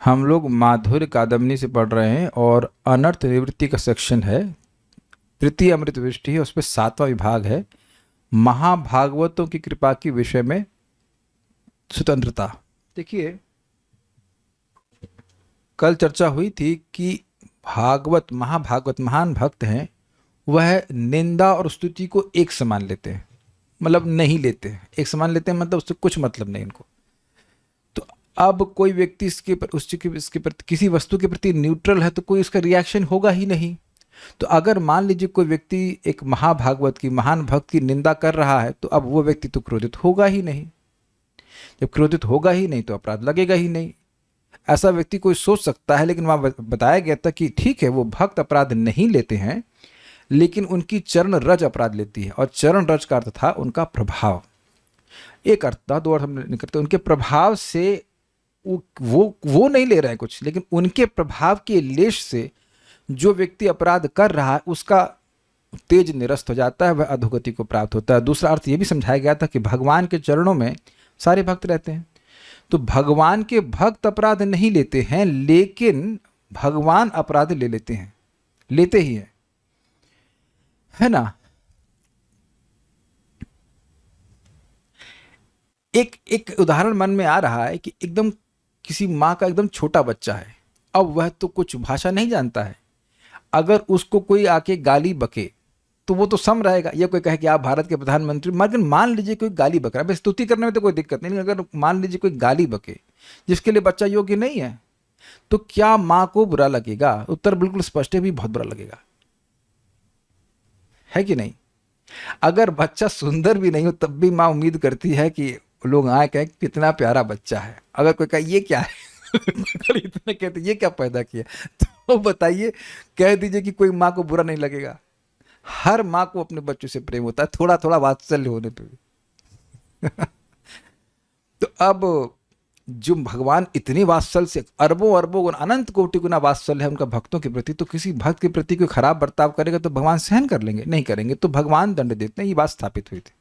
हम लोग माधुर्य कादम्बनी से पढ़ रहे हैं और अनर्थ निवृत्ति का सेक्शन है। तृतीय अमृत वृष्टि है, उस पर 7वां विभाग है, महाभागवतों की कृपा के विषय में स्वतंत्रता। देखिए, कल चर्चा हुई थी कि भागवत महाभागवत महान भक्त हैं, वह निंदा और स्तुति को एक समान लेते हैं, मतलब नहीं लेते हैं, एक समान लेते हैं मतलब उससे कुछ मतलब नहीं इनको। तो अब कोई व्यक्ति इसके प्रति किसी वस्तु के प्रति न्यूट्रल है तो कोई उसका रिएक्शन होगा ही नहीं। तो अगर मान लीजिए कोई व्यक्ति एक महाभागवत की महान भक्त की निंदा कर रहा है तो अब वो व्यक्ति तो क्रोधित होगा ही नहीं। जब क्रोधित होगा ही नहीं तो अपराध लगेगा ही नहीं। ऐसा व्यक्ति कोई सोच सकता है, लेकिन वहाँ बताया गया था कि ठीक है, वो भक्त अपराध नहीं लेते हैं, लेकिन उनकी चरण रज अपराध लेती है। और चरण रज का अर्थ था उनका प्रभाव। एक अर्थ था, दो अर्थ हम निकलते, उनके प्रभाव से वो नहीं ले रहे हैं कुछ, लेकिन उनके प्रभाव के लेश से जो व्यक्ति अपराध कर रहा है उसका तेज निरस्त हो जाता है, वह अधोगति को प्राप्त होता है। दूसरा अर्थ ये भी समझाया गया था कि भगवान के चरणों में सारे भक्त रहते हैं, तो भगवान के भक्त अपराध नहीं लेते हैं, लेकिन भगवान अपराध ले लेते हैं, लेते ही हैं, है ना। एक उदाहरण मन में आ रहा है कि एकदम किसी माँ का एकदम छोटा बच्चा है, अब वह तो कुछ भाषा नहीं जानता है, अगर उसको कोई आके गाली बके तो वो तो सम रहेगा। ये कोई कहे कि आप भारत के प्रधानमंत्री, मगर मान लीजिए कोई गाली बक रहा है, स्तुति करने में तो कोई दिक्कत नहीं, अगर मान लीजिए कोई गाली बके जिसके लिए बच्चा योग्य नहीं है, तो क्या माँ को बुरा लगेगा? उत्तर बिल्कुल स्पष्ट है, भी बहुत बुरा लगेगा, है कि नहीं। अगर बच्चा सुंदर भी नहीं हो तब भी माँ उम्मीद करती है कि लोग आए कहें कितना प्यारा बच्चा है। अगर कोई कहे ये क्या है अगर इतने कहते ये क्या पैदा किया, तो बताइए, कह दीजिए कि कोई माँ को बुरा नहीं लगेगा। हर माँ को अपने बच्चों से प्रेम होता है, थोड़ा थोड़ा वात्सल्य होने पे भी तो अब जो भगवान इतनी वात्सल्य से अरबों अरबों अनंत कोटि गुना वात्सल्य है उनका भक्तों के प्रति, तो किसी भक्त के प्रति कोई खराब बर्ताव करेगा तो भगवान सहन कर लेंगे? नहीं करेंगे, तो भगवान दंड देते हैं। ये बात स्थापित हुई थी।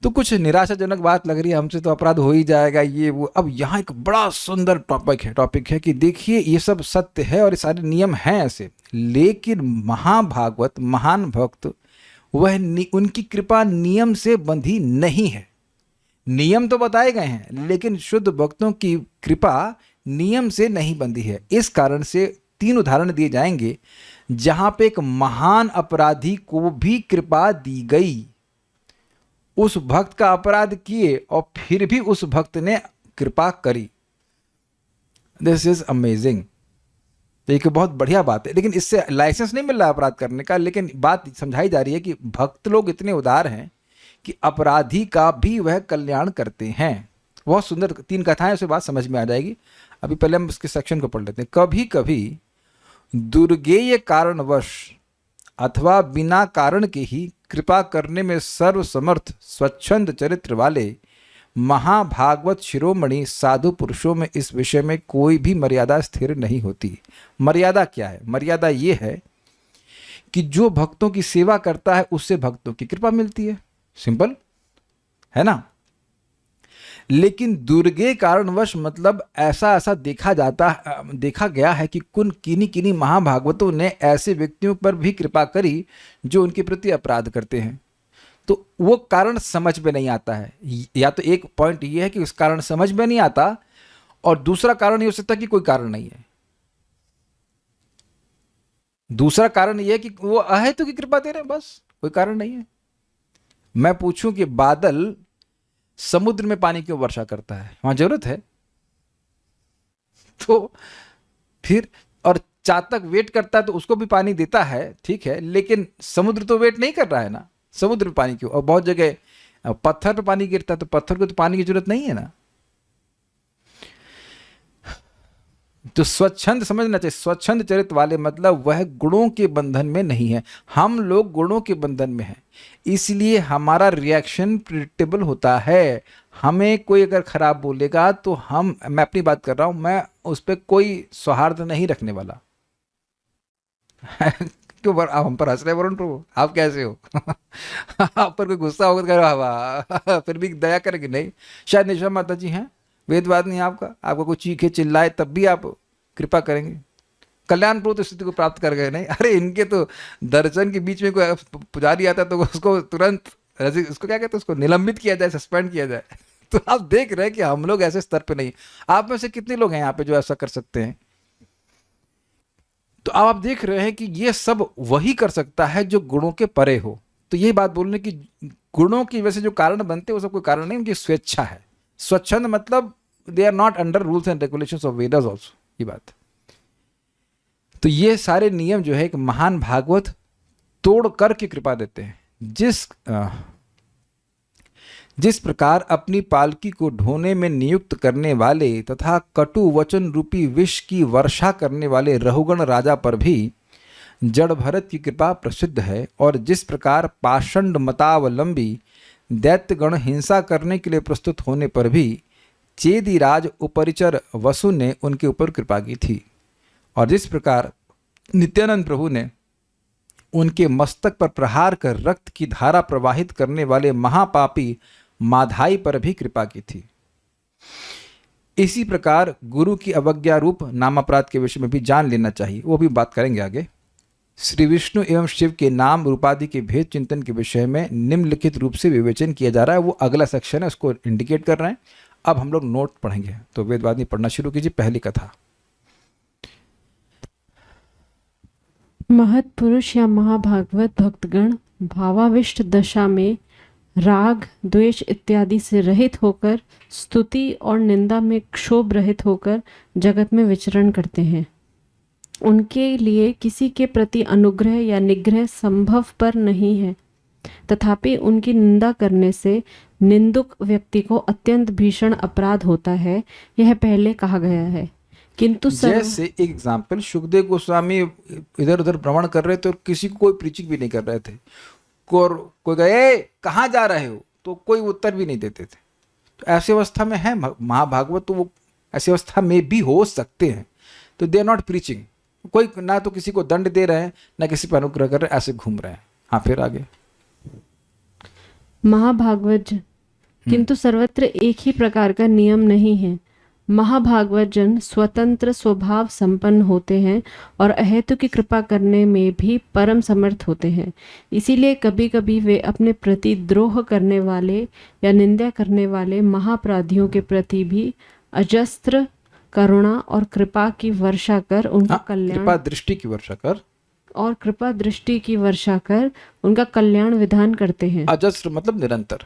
तो कुछ निराशाजनक बात लग रही है, हमसे तो अपराध हो ही जाएगा ये वो। अब यहाँ एक बड़ा सुंदर टॉपिक है कि देखिए, ये सब सत्य है और ये सारे नियम हैं ऐसे, लेकिन महाभागवत महान भक्त वह उनकी कृपा नियम से बंधी नहीं है। नियम तो बताए गए हैं, लेकिन शुद्ध भक्तों की कृपा नियम से नहीं बंधी है। इस कारण से 3 उदाहरण दिए जाएंगे जहां पे एक महान अपराधी को भी कृपा दी गई। उस भक्त का अपराध किए और फिर भी उस भक्त ने कृपा करी। This is amazing. तो एक बहुत बढ़िया बात है, लेकिन इससे लाइसेंस नहीं मिल रहा अपराध करने का, लेकिन बात समझाई जा रही है कि भक्त लोग इतने उदार हैं कि अपराधी का भी वह कल्याण करते हैं। बहुत सुंदर 3 कथाएं, उसे बात समझ में आ जाएगी। अभी पहले हम उसके सेक्शन को पढ़ लेते हैं। कभी कभी दुर्गेय कारणवश अथवा बिना कारण के ही कृपा करने में सर्वसमर्थ स्वच्छंद चरित्र वाले महाभागवत शिरोमणि साधु पुरुषों में इस विषय में कोई भी मर्यादा स्थिर नहीं होती। मर्यादा क्या है? मर्यादा ये है कि जो भक्तों की सेवा करता है उससे भक्तों की कृपा मिलती है, सिंपल है ना। लेकिन दुर्गे कारणवश मतलब ऐसा देखा गया है कि किन्हीं महाभागवतों ने ऐसे व्यक्तियों पर भी कृपा करी जो उनके प्रति अपराध करते हैं। तो वो कारण समझ में नहीं आता है। या तो एक पॉइंट ये है कि उस कारण समझ में नहीं आता, और दूसरा कारण ये हो सकता है कि कोई कारण नहीं है। दूसरा कारण ये है कि वो अहेतु की कृपा दे रहे हैं, बस कोई कारण नहीं है। मैं पूछूं कि बादल समुद्र में पानी क्यों वर्षा करता है? वहां जरूरत है? तो फिर, और चातक वेट करता है तो उसको भी पानी देता है, ठीक है, लेकिन समुद्र तो वेट नहीं कर रहा है ना। समुद्र में पानी क्यों? और बहुत जगह पत्थर पे पानी गिरता है तो पत्थर को तो पानी की जरूरत नहीं है ना। तो स्वच्छंद समझना चाहिए। स्वच्छंद चरित्र वाले मतलब वह गुणों के बंधन में नहीं है। हम लोग गुणों के बंधन में हैं, इसलिए हमारा रिएक्शन प्रिडिक्टेबल होता है। हमें कोई अगर खराब बोलेगा तो मैं अपनी बात कर रहा हूं, मैं उस पर कोई सौहार्द नहीं रखने वाला क्यों आप हम पर हंस रहे वरुण प्रभु? आप कैसे हो? आप पर कोई गुस्सा होगा तो फिर भी दया करेंगे नहीं? शायद निशा माता जी हैं, वेदवाद नहीं आपका, आपका कोई चीखे चिल्लाए तब भी आप कृपा करेंगे, कल्याणपूर्ण स्थिति को प्राप्त कर गए नहीं। अरे इनके तो दर्शन के बीच में कोई पुजारी आता तो उसको तुरंत उसको क्या कहते हैं, उसको निलंबित किया जाए, सस्पेंड किया जाए। तो आप देख रहे हैं कि हम लोग ऐसे स्तर पे नहीं। आप में से कितने लोग हैं यहाँ पे जो ऐसा कर सकते हैं? तो अब आप देख रहे हैं कि ये सब वही कर सकता है जो गुणों के परे हो। तो यही बात बोलने की, गुणों की वजह से जो कारण बनते हैं वो सब कोई कारण नहीं, उनकी स्वेच्छा है। स्वच्छंद मतलब they are not under rules and regulations of Vedas also, ये बात। तो ये सारे नियम जो है एक महान भागवत तोड़ करके कृपा देते हैं। जिस प्रकार अपनी पालकी को ढोने में नियुक्त करने वाले तथा कटु वचन रूपी विष की वर्षा करने वाले रहुगण राजा पर भी जड़ भरत की कृपा प्रसिद्ध है, और जिस प्रकार पाषंड मतावलंबी दैत्यगण हिंसा करने के लिए प्रस्तुत होने पर भी चेदिराज उपरिचर वसु ने उनके ऊपर कृपा की थी, और जिस प्रकार नित्यानंद प्रभु ने उनके मस्तक पर प्रहार कर रक्त की धारा प्रवाहित करने वाले महापापी माधाई पर भी कृपा की थी। इसी प्रकार गुरु की अवज्ञा रूप नामापराध के विषय में भी जान लेना चाहिए, वो भी बात करेंगे आगे। श्री विष्णु एवं शिव के नाम रूपादि के भेद चिंतन के विषय में निम्नलिखित रूप से विवेचन किया जा रहा है। वो अगला सेक्शन है, उसको इंडिकेट कर रहे हैं। अब हम लोग नोट पढ़ेंगे। तो वेदवादी पढ़ना शुरू कीजिए। पहली कथा। महत्पुरुष या महाभागवत भक्तगण भावाविष्ट दशा में राग द्वेष इत्यादि से रहित होकर, स्तुति और निंदा में क्षोभ रहित होकर जगत में विचरण करते हैं। उनके लिए किसी के प्रति अनुग्रह या निग्रह संभव पर नहीं है, तथापि उनकी निंदा करने से निंदुक व्यक्ति को अत्यंत भीषण अपराध होता है, यह पहले कहा गया है। किंतु जैसे एक एग्जाम्पल, सुखदेव गोस्वामी इधर उधर भ्रमण कर रहे थे और किसी को कोई प्रीचिंग भी नहीं कर रहे थे। कोई गए कहाँ जा रहे हो, तो कोई उत्तर भी नहीं देते थे। तो ऐसी अवस्था में है महाभागवत, तो वो ऐसी अवस्था में भी हो सकते हैं। तो दे आर नॉट प्रीचिंग, कोई ना तो किसी को दंड दे रहे हैं ना किसी पर अनुग्रह कर रहे हैं, ऐसे घूम रहे हैं। हाँ, फिर आगे। महाभागवत किंतु सर्वत्र एक ही प्रकार का नियम नहीं है। महाभागवत जन स्वतंत्र स्वभाव संपन्न होते हैं और अहेतु की कृपा करने में भी परम समर्थ होते हैं। इसीलिए कभी कभी वे अपने प्रति द्रोह करने वाले या निंदा करने वाले महापराधियों के प्रति भी अजस्त्र करुणा और कृपा की वर्षा कर उनका कल्याण, कृपा दृष्टि की वर्षा कर और कृपा दृष्टि की वर्षा कर उनका कल्याण विधान करते हैं। अजस्त्र मतलब निरंतर।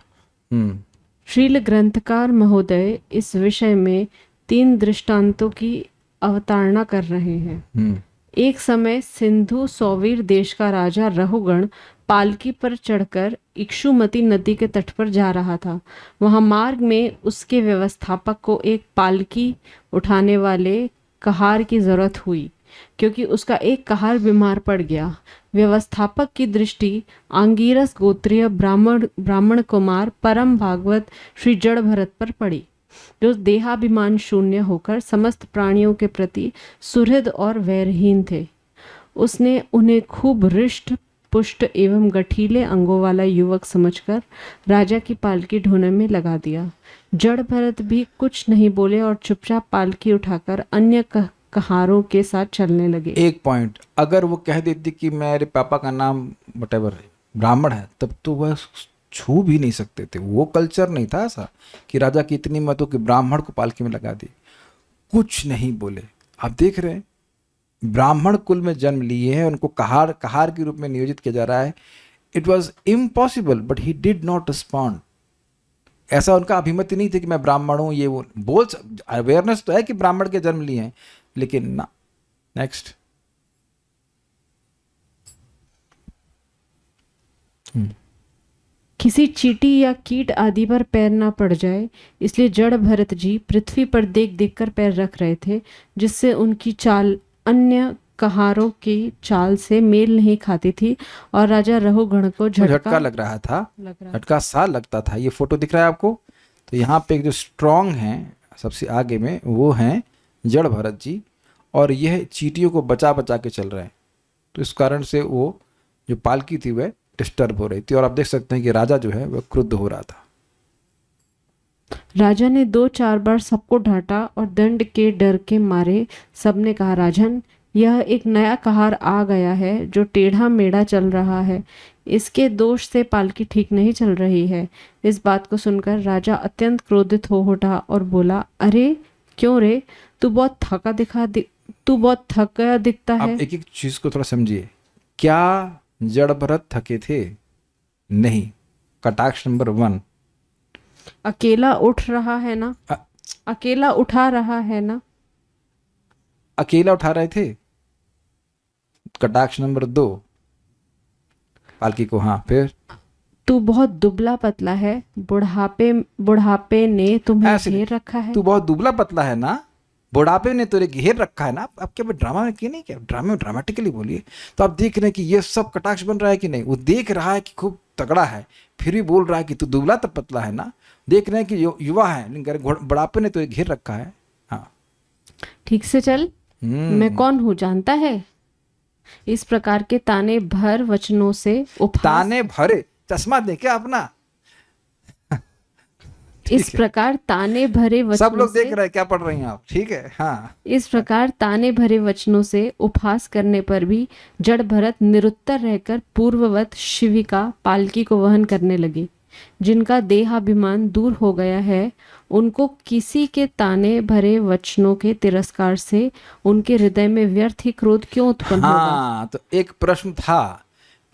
श्रील ग्रंथकार महोदय इस विषय में 3 दृष्टांतों की अवतारणा कर रहे हैं। एक समय सिंधु सौवीर देश का राजा रहुगण पालकी पर चढ़कर इक्षुमती नदी के तट पर जा रहा था। वहां मार्ग में उसके व्यवस्थापक को एक पालकी उठाने वाले कहार की जरूरत हुई, क्योंकि उसका एक कहार बीमार पड़ गया। व्यवस्थापक की दृष्टि आंगीरस गोत्रीय ब्राह्मण कुमार परम भागवत श्री जड़ भरत पर पड़ी, जो देहाभिमान शून्य होकर समस्त प्राणियों के प्रति सुहृद और वैरहीन थे। उसने उन्हें खूब हृष्ट पुष्ट एवं गठीले अंगों वाला युवक समझकर राजा की पालकी ढोने में लगा दिया। जड़ भरत भी कुछ नहीं बोले और चुपचाप पालकी उठाकर अन्य कहारों के साथ चलने लगे। एक पॉइंट, अगर वो कह देती कि मेरे पापा का नाम व्हाटएवर ब्राह्मण है, तब तो वह छू भी नहीं सकते थे। वो कल्चर नहीं था ऐसा कि राजा की इतनी मत हो कि ब्राह्मण को पालकी में लगा दी। कुछ नहीं बोले। आप देख रहे हैं, ब्राह्मण कुल में जन्म लिए हैं, उनको कहार के रूप में नियोजित किया जा रहा है। It was impossible but he did not respond. ऐसा उनका अभिमति नहीं थी कि मैं ब्राह्मण हूं, ये वो बोल, अवेयरनेस तो है कि ब्राह्मण के जन्म लिए हैं, लेकिन ना। नेक्स्ट। किसी चींटी या कीट आदि पर पैर ना पड़ जाए, इसलिए जड़ भरत जी पृथ्वी पर देख देख कर पैर रख रहे थे, जिससे उनकी चाल अन्य कहारों की चाल से मेल नहीं खाती थी और राजा रहुगण को झटका लग रहा था, झटका सा लगता था। ये फोटो दिख रहा है आपको। तो यहाँ पे एक जो स्ट्रॉन्ग है सबसे आगे में, वो हैं जड़ भरत जी, और यह चींटियों को बचा बचा के चल रहे हैं। तो इस कारण से वो जो पालकी थी वह डिस्टर्ब हो रही थी, और आप देख सकते हैं कि राजा जो है वह क्रुद्ध हो रहा था। राजा ने 2-4 बार सबको डांटा और दंड के डर के मारे सबने कहा, राजन, यह एक नया कहार आ गया है जो टेढ़ा मेढ़ा चल रहा है। इसके दोष से पालकी ठीक नहीं चल रही है। इस बात को सुनकर राजा अत्यंत क्रोधित हो उठा और बोला, अरे क्यों रे, तू बहुत थका दिखता है। अब एक एक चीज को थोड़ा समझिए। क्या जड़ भरत थके थे? नहीं। कटाक्ष नंबर 1। अकेला उठ रहा है ना, अकेला उठा रहा है ना। अकेला उठा रहे थे। कटाक्ष नंबर 2 पालकी को। हाँ, फिर तू बहुत दुबला पतला है, बुढ़ापे ने तुम्हें घेर रखा है। तू बहुत दुबला पतला है ना, बुढ़ापे ने तुझे घेर रखा है ना। अब क्या ड्रामा में किए नहीं, क्या ड्रामे में ड्रामेटिकली बोलिए। तो आप देख रहे हैं कि ये सब कटाक्ष बन रहा है कि नहीं। वो देख रहा है कि खूब तगड़ा है, फिर भी बोल रहा है कि तू दुबला तो पतला है ना। देख रहे हैं कि युवा है, लेकिन बुढ़ापे ने तुझे घेर रखा है। हाँ, ठीक से चल, मैं कौन हूँ जानता है। इस प्रकार के ताने भर वचनों से ताने भरे, चश्मा दे क्या अपना। इस प्रकार ताने भरे वचनों सब लोग देख रहे हैं क्या पढ़ रही हैं आप, ठीक है। हाँ, इस प्रकार ताने भरे वचनों से उपहास करने पर भी जड़ भरत निरुत्तर रहकर पूर्ववत शिविका पालकी को वहन करने लगी। जिनका देहाभिमान दूर हो गया है, उनको किसी के ताने भरे वचनों के तिरस्कार से उनके हृदय में व्यर्थ ही क्रोध क्यों उत्पन्न होगा। हाँ, तो एक प्रश्न था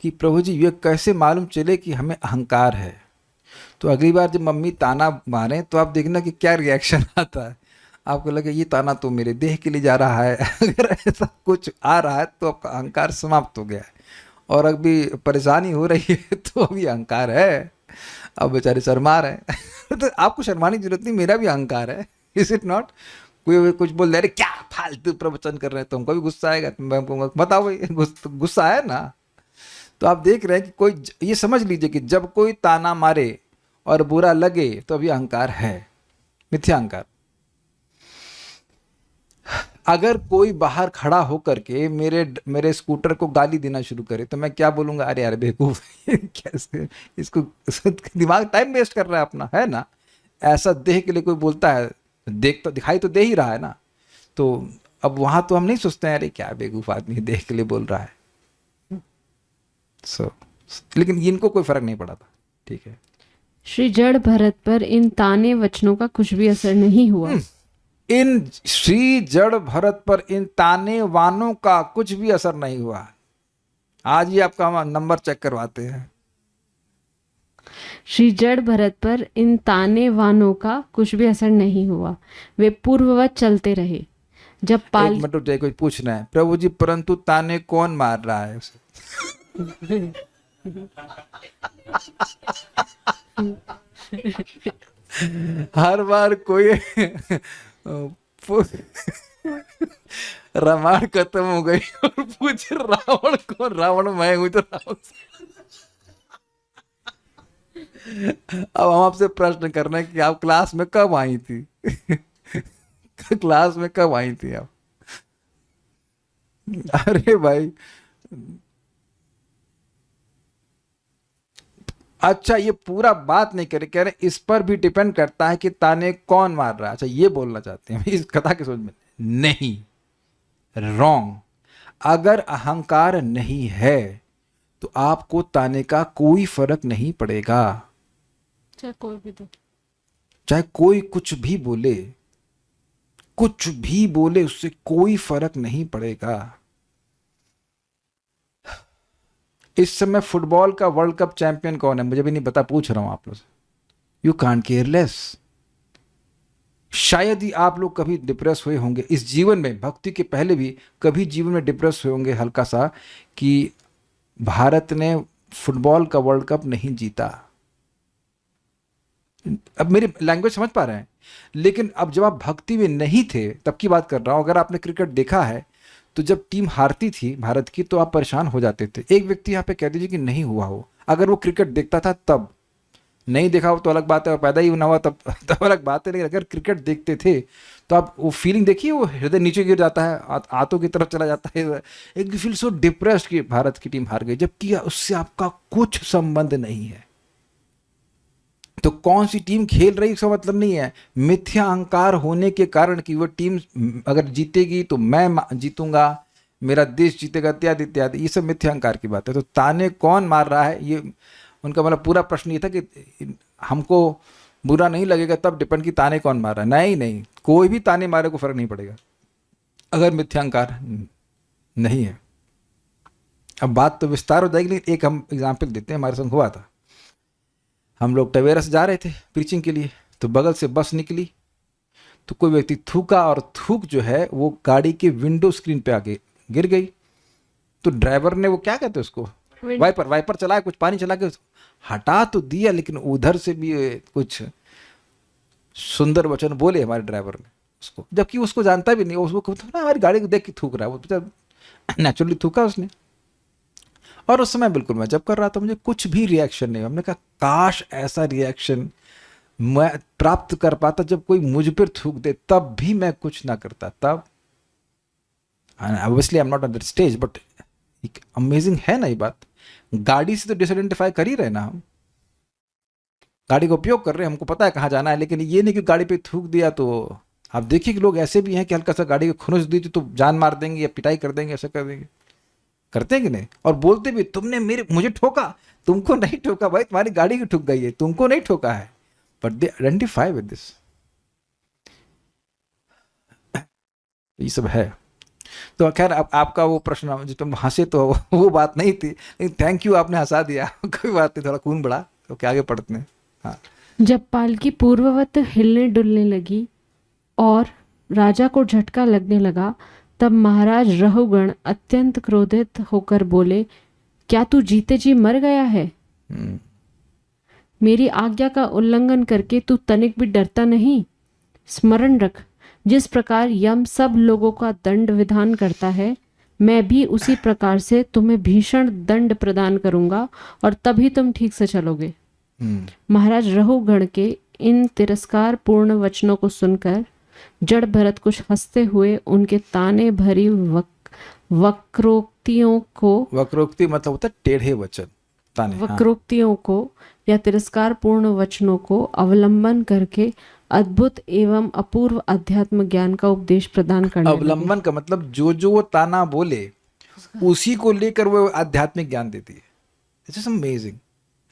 कि प्रभु जी ये कैसे मालूम चले कि हमें अहंकार है। तो अगली बार जब मम्मी ताना मारे तो आप देखना कि क्या रिएक्शन आता है। आपको लगे ये ताना तो मेरे देह के लिए जा रहा है। अगर ऐसा कुछ आ रहा है तो आपका अहंकार समाप्त हो गया है। और अभी परेशानी हो रही है तो अभी अहंकार है। अब बेचारे शर्मा रहे हैं। तो आपको शर्माने की जरूरत नहीं, मेरा भी अहंकार है। Is it not? कोई कुछ बोल रहे, अरे क्या फालतू प्रवचन कर रहे हैं, तो हमको भी गुस्सा आएगा। मैं कहूँगा बताओ भाई, गुस्सा है ना। तो आप देख रहे हैं कि कोई, ये समझ लीजिए कि जब कोई ताना मारे और बुरा लगे तो अभी अहंकार है, मिथ्या अहंकार। अगर कोई बाहर खड़ा होकर के मेरे स्कूटर को गाली देना शुरू करे तो मैं क्या बोलूंगा, अरे यार बेवकूफ, कैसे इसको दिमाग टाइम वेस्ट कर रहा है अपना, है ना। ऐसा देह के लिए कोई बोलता है, देख तो दिखाई तो दे ही रहा है ना। तो अब वहां तो हम नहीं सोचते हैं अरे क्या बेवकूफ आदमी देह के लिए बोल रहा है। लेकिन इनको कोई फर्क नहीं पड़ा था, ठीक है। श्री जड़ भरत पर इन ताने वचनों का कुछ भी असर नहीं हुआ। इन श्री जड़ भरत पर इन ताने वानों का कुछ भी असर नहीं हुआ। आज ही आपका हम नंबर चेक करवाते हैं। श्री जड़ भरत पर इन ताने वानों का कुछ भी असर नहीं हुआ। वे पूर्ववत चलते रहे। जब एक मिनट रुक, कोई पूछना है प्रभु जी, परंतु ताने कौन मार रहा है उसे? हर बार कोई रामायण खत्म हो गई और पूछ रावण कौन? रावण मैं हूं तो रावण। अब हम आपसे प्रश्न कर रहे हैं कि आप क्लास में कब आई थी? क्लास में कब आई थी आप? अरे भाई, अच्छा ये पूरा बात नहीं करे, कह रहे इस पर भी डिपेंड करता है कि ताने कौन मार रहा है। अच्छा ये बोलना चाहते हैं इस कथा के सोच में? नहीं, रॉन्ग। अगर अहंकार नहीं है तो आपको ताने का कोई फर्क नहीं पड़ेगा। चाहे कोई भी दो, चाहे कोई कुछ भी बोले, कुछ भी बोले, उससे कोई फर्क नहीं पड़ेगा। इस समय फुटबॉल का वर्ल्ड कप चैंपियन कौन है मुझे भी नहीं पता, पूछ रहा हूं आप लोग से। You can't care less. शायद ही आप लोग कभी डिप्रेस हुए होंगे इस जीवन में, भक्ति के पहले भी कभी जीवन में डिप्रेस हुए होंगे हल्का सा, कि भारत ने फुटबॉल का वर्ल्ड कप नहीं जीता। अब मेरी लैंग्वेज समझ पा रहे हैं? लेकिन अब जब आप भक्ति में नहीं थे तब की बात कर रहा हूं। अगर आपने क्रिकेट देखा है तो जब टीम हारती थी भारत की तो आप परेशान हो जाते थे। एक व्यक्ति यहाँ पे कह दीजिए कि नहीं हुआ हो, अगर वो क्रिकेट देखता था तब, नहीं देखा हो तो अलग बात है, और पैदा ही ना हुआ तब अलग बात है। लेकिन अगर क्रिकेट देखते थे तो आप वो फीलिंग देखिए, वो हृदय नीचे गिर जाता है, आंतों की तरफ चला जाता है, एक फील सो डिप्रेस्ड कि भारत की टीम हार गई, जबकि उससे आपका कुछ संबंध नहीं है। तो कौन सी टीम खेल रही इसका मतलब नहीं है, मिथ्या अहंकार होने के कारण कि वो टीम अगर जीतेगी तो मैं जीतूंगा, मेरा देश जीतेगा, इत्यादि इत्यादि, ये सब मिथ्या अहंकार की बात है। तो ताने कौन मार रहा है, ये उनका मतलब पूरा प्रश्न ये था कि हमको बुरा नहीं लगेगा तब डिपेंड की ताने कौन मार रहा है। नहीं नहीं, कोई भी ताने मारे को फर्क नहीं पड़ेगा अगर मिथ्या अहंकार नहीं है। अब बात तो विस्तार हो जाएगी, लेकिन एक हम एग्जाम्पल देते हैं, हमारे संग हुआ था। हम लोग टवेरा से जा रहे थे प्रीचिंग के लिए, तो बगल से बस निकली, तो कोई व्यक्ति थूका और थूक जो है वो गाड़ी के विंडो स्क्रीन पे आके गिर गई। तो ड्राइवर ने वो क्या कहते हैं उसको, वाइपर चलाया, कुछ पानी चला के हटा तो दिया, लेकिन उधर से भी कुछ सुंदर वचन बोले हमारे ड्राइवर ने उसको, जबकि उसको जानता भी नहीं, उसको ना हमारी गाड़ी को देख के थूक रहा है, वो नेचुरली थूका उसने। और उस समय बिल्कुल मैं जब कर रहा था, मुझे कुछ भी रिएक्शन नहीं। हमने कहा काश ऐसा रिएक्शन मैं प्राप्त कर पाता जब कोई मुझ पर थूक दे, तब भी मैं कुछ ना करता। तब obviously I am not on that stage, but amazing है ना ये बात। गाड़ी से तो डिसआइडेंटिफाई कर ही रहे ना, हम गाड़ी का उपयोग कर रहे हैं, हमको पता है कहाँ जाना है, लेकिन ये नहीं कि गाड़ी पे थूक दिया। तो आप देखिए कि लोग ऐसे भी हैं कि हल्का सा गाड़ी को खुनुस दी तो जान मार देंगे या पिटाई कर देंगे, ऐसा कर देंगे, करते हैं कि नहीं? और बोलते भी तुमने मुझे ठोका, तुमको नहीं ठोका भाई, तुम्हारी गाड़ी की ठुक गई है, तुमको नहीं ठोका है। But they identify with this, ये सब है। तो खैर आपका वो प्रश्न जो तुम हंसे तो वो बात नहीं थी, लेकिन थैंक यू, आपने हंसा दिया। कोई बात नहीं, थोड़ा खून बढ़ा, तो क्या आगे पढ़ते हैं। हाँ, जब पालकी पूर्ववत हिलने डुलने लगी और राजा को झटका लगने लगा, तब महाराज रहुगण अत्यंत क्रोधित होकर बोले, क्या तू जीते जी मर गया है? मेरी आज्ञा का उल्लंघन करके तू तनिक भी डरता नहीं? स्मरण रख, जिस प्रकार यम सब लोगों का दंड विधान करता है, मैं भी उसी प्रकार से तुम्हें भीषण दंड प्रदान करूंगा और तभी तुम ठीक से चलोगे। महाराज रहुगण के इन तिरस्कार पूर्ण वचनों को सुनकर जड़ भरत कुछ हंसते हुए उनके ताने भरी वक्रोक्तियों को, वक्रोक्ति मतलब होता है टेढ़े वचन, ताने, वक्रोक्तियों को या तिरस्कार पूर्ण वचनों को अवलंबन करके अद्भुत एवं अपूर्व अध्यात्म ज्ञान का उपदेश प्रदान करने लगे। अवलंबन का मतलब जो वो ताना बोले उसी को लेकर वो आध्यात्मिक ज्ञान देती है। It's amazing.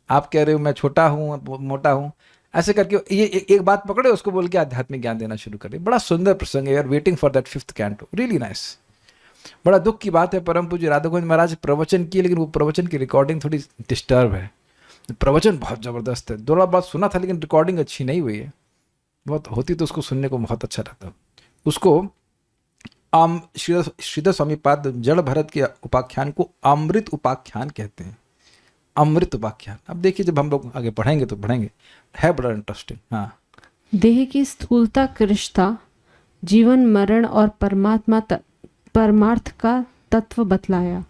आप कह रहे हो मैं छोटा हूँ, मोटा हूँ, ऐसे करके ये एक बात पकड़े, उसको बोल के आध्यात्मिक ज्ञान देना शुरू करे। बड़ा सुंदर प्रसंग है यार, waiting for that 5th canto, really nice. बड़ा दुख की बात है, परम पूज्य राधा गोविंद महाराज प्रवचन किए, लेकिन वो प्रवचन की रिकॉर्डिंग थोड़ी डिस्टर्ब है। प्रवचन बहुत ज़बरदस्त है, थोड़ा बहुत सुना था, लेकिन रिकॉर्डिंग अच्छी नहीं हुई है। बहुत होती तो उसको सुनने को बहुत अच्छा लगता। उसको श्रीधर स्वामी पाद जड़ भरत के उपाख्यान को अमृत उपाख्यान कहते हैं, अमृत उपाख्यान। अब देखिए जब हम लोग आगे पढ़ेंगे तो पढ़ेंगे, है बड़ा इंटरेस्टिंग। हाँ, देह की स्थूलता कृष्णता, जीवन मरण और परमार्थ का तत्व बतलाया।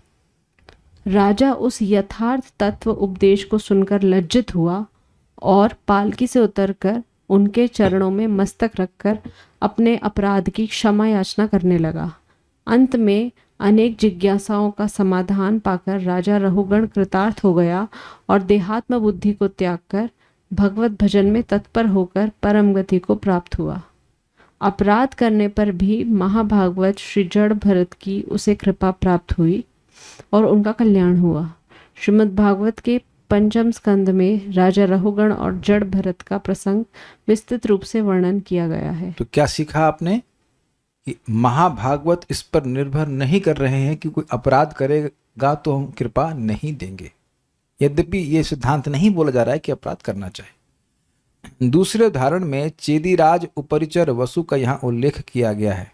राजा उस यथार्थ तत्व उपदेश को सुनकर लज्जित हुआ और पालकी से उतरकर उनके चरणों में मस्तक रखकर अपने अपराध की क्षमा याचना करने लगा। अंत में अनेक जिज्ञासाओं का समाधान पाकर राजा रहुगण कृतार्थ हो गया और देहात्म बुद्धि को त्याग कर भगवत भजन में तत्पर होकर परम गति को प्राप्त हुआ। अपराध करने पर भी महाभागवत श्री जड़ भरत की उसे कृपा प्राप्त हुई और उनका कल्याण हुआ। श्रीमद् भागवत के 5म स्कंद में राजा रहुगण और जड़ भरत का प्रसंग विस्तृत रूप से वर्णन किया गया है। तो क्या सीखा आपने कि महाभागवत इस पर निर्भर नहीं कर रहे हैं कि कोई अपराध करेगा तो हम कृपा नहीं देंगे। यद्यपि ये सिद्धांत नहीं बोला जा रहा है कि अपराध करना चाहिए। दूसरे उदाहरण में चेदीराज उपरिचर वसु का यहाँ उल्लेख किया गया है।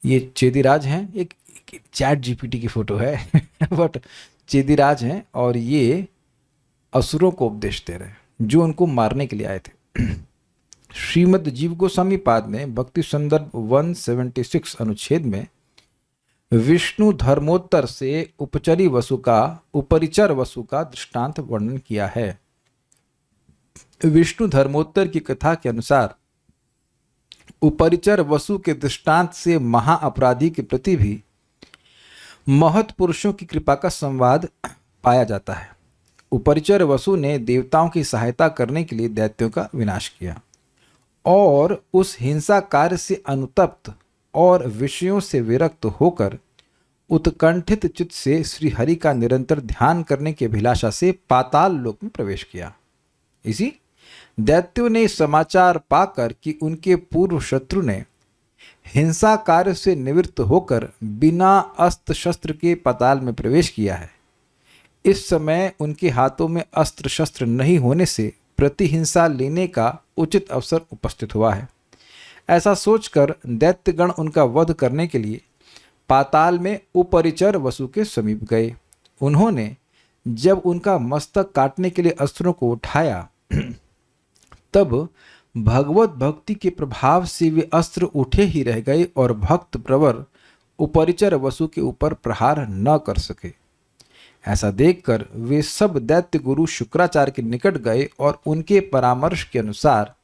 ये चेदीराज हैं, एक चैट जीपीटी की फोटो है बट चेदीराज हैं और ये असुरों को उपदेश दे रहे हैं जो उनको मारने के लिए आए थे। श्रीमद् जीव गोस्वामी पाद में भक्ति संदर्भ 176 अनुच्छेद में विष्णु धर्मोत्तर से उपरिचर वसु का दृष्टांत वर्णन किया है। विष्णु धर्मोत्तर की कथा के अनुसार उपरिचर वसु के दृष्टांत से महाअपराधी के प्रति भी महत पुरुषों की कृपा का संवाद पाया जाता है। उपरिचर वसु ने देवताओं की सहायता करने के लिए दैत्यों का विनाश किया और उस हिंसा कार्य से अनुतप्त और विषयों से विरक्त होकर उत्कंठित चित्त से श्री हरि का निरंतर ध्यान करने की अभिलाषा से पाताल लोक में प्रवेश किया। इसी दैत्यों ने समाचार पाकर कि उनके पूर्व शत्रु ने हिंसा कार्य से निवृत्त होकर बिना अस्त्र शस्त्र के पाताल में प्रवेश किया है, इस समय उनके हाथों में अस्त्र शस्त्र नहीं होने से प्रतिहिंसा लेने का उचित अवसर उपस्थित हुआ है। ऐसा सोचकर दैत्यगण उनका वध करने के लिए पाताल में उपरिचर वसु के समीप गए। उन्होंने जब उनका मस्तक काटने के लिए अस्त्रों को उठाया तब भगवत भक्ति के प्रभाव से वे अस्त्र उठे ही रह गए और भक्त प्रवर उपरिचर वसु के ऊपर प्रहार न कर सके। ऐसा देखकर वे सब दैत्य गुरु शुक्राचार्य के निकट गए और उनके परामर्श के अनुसार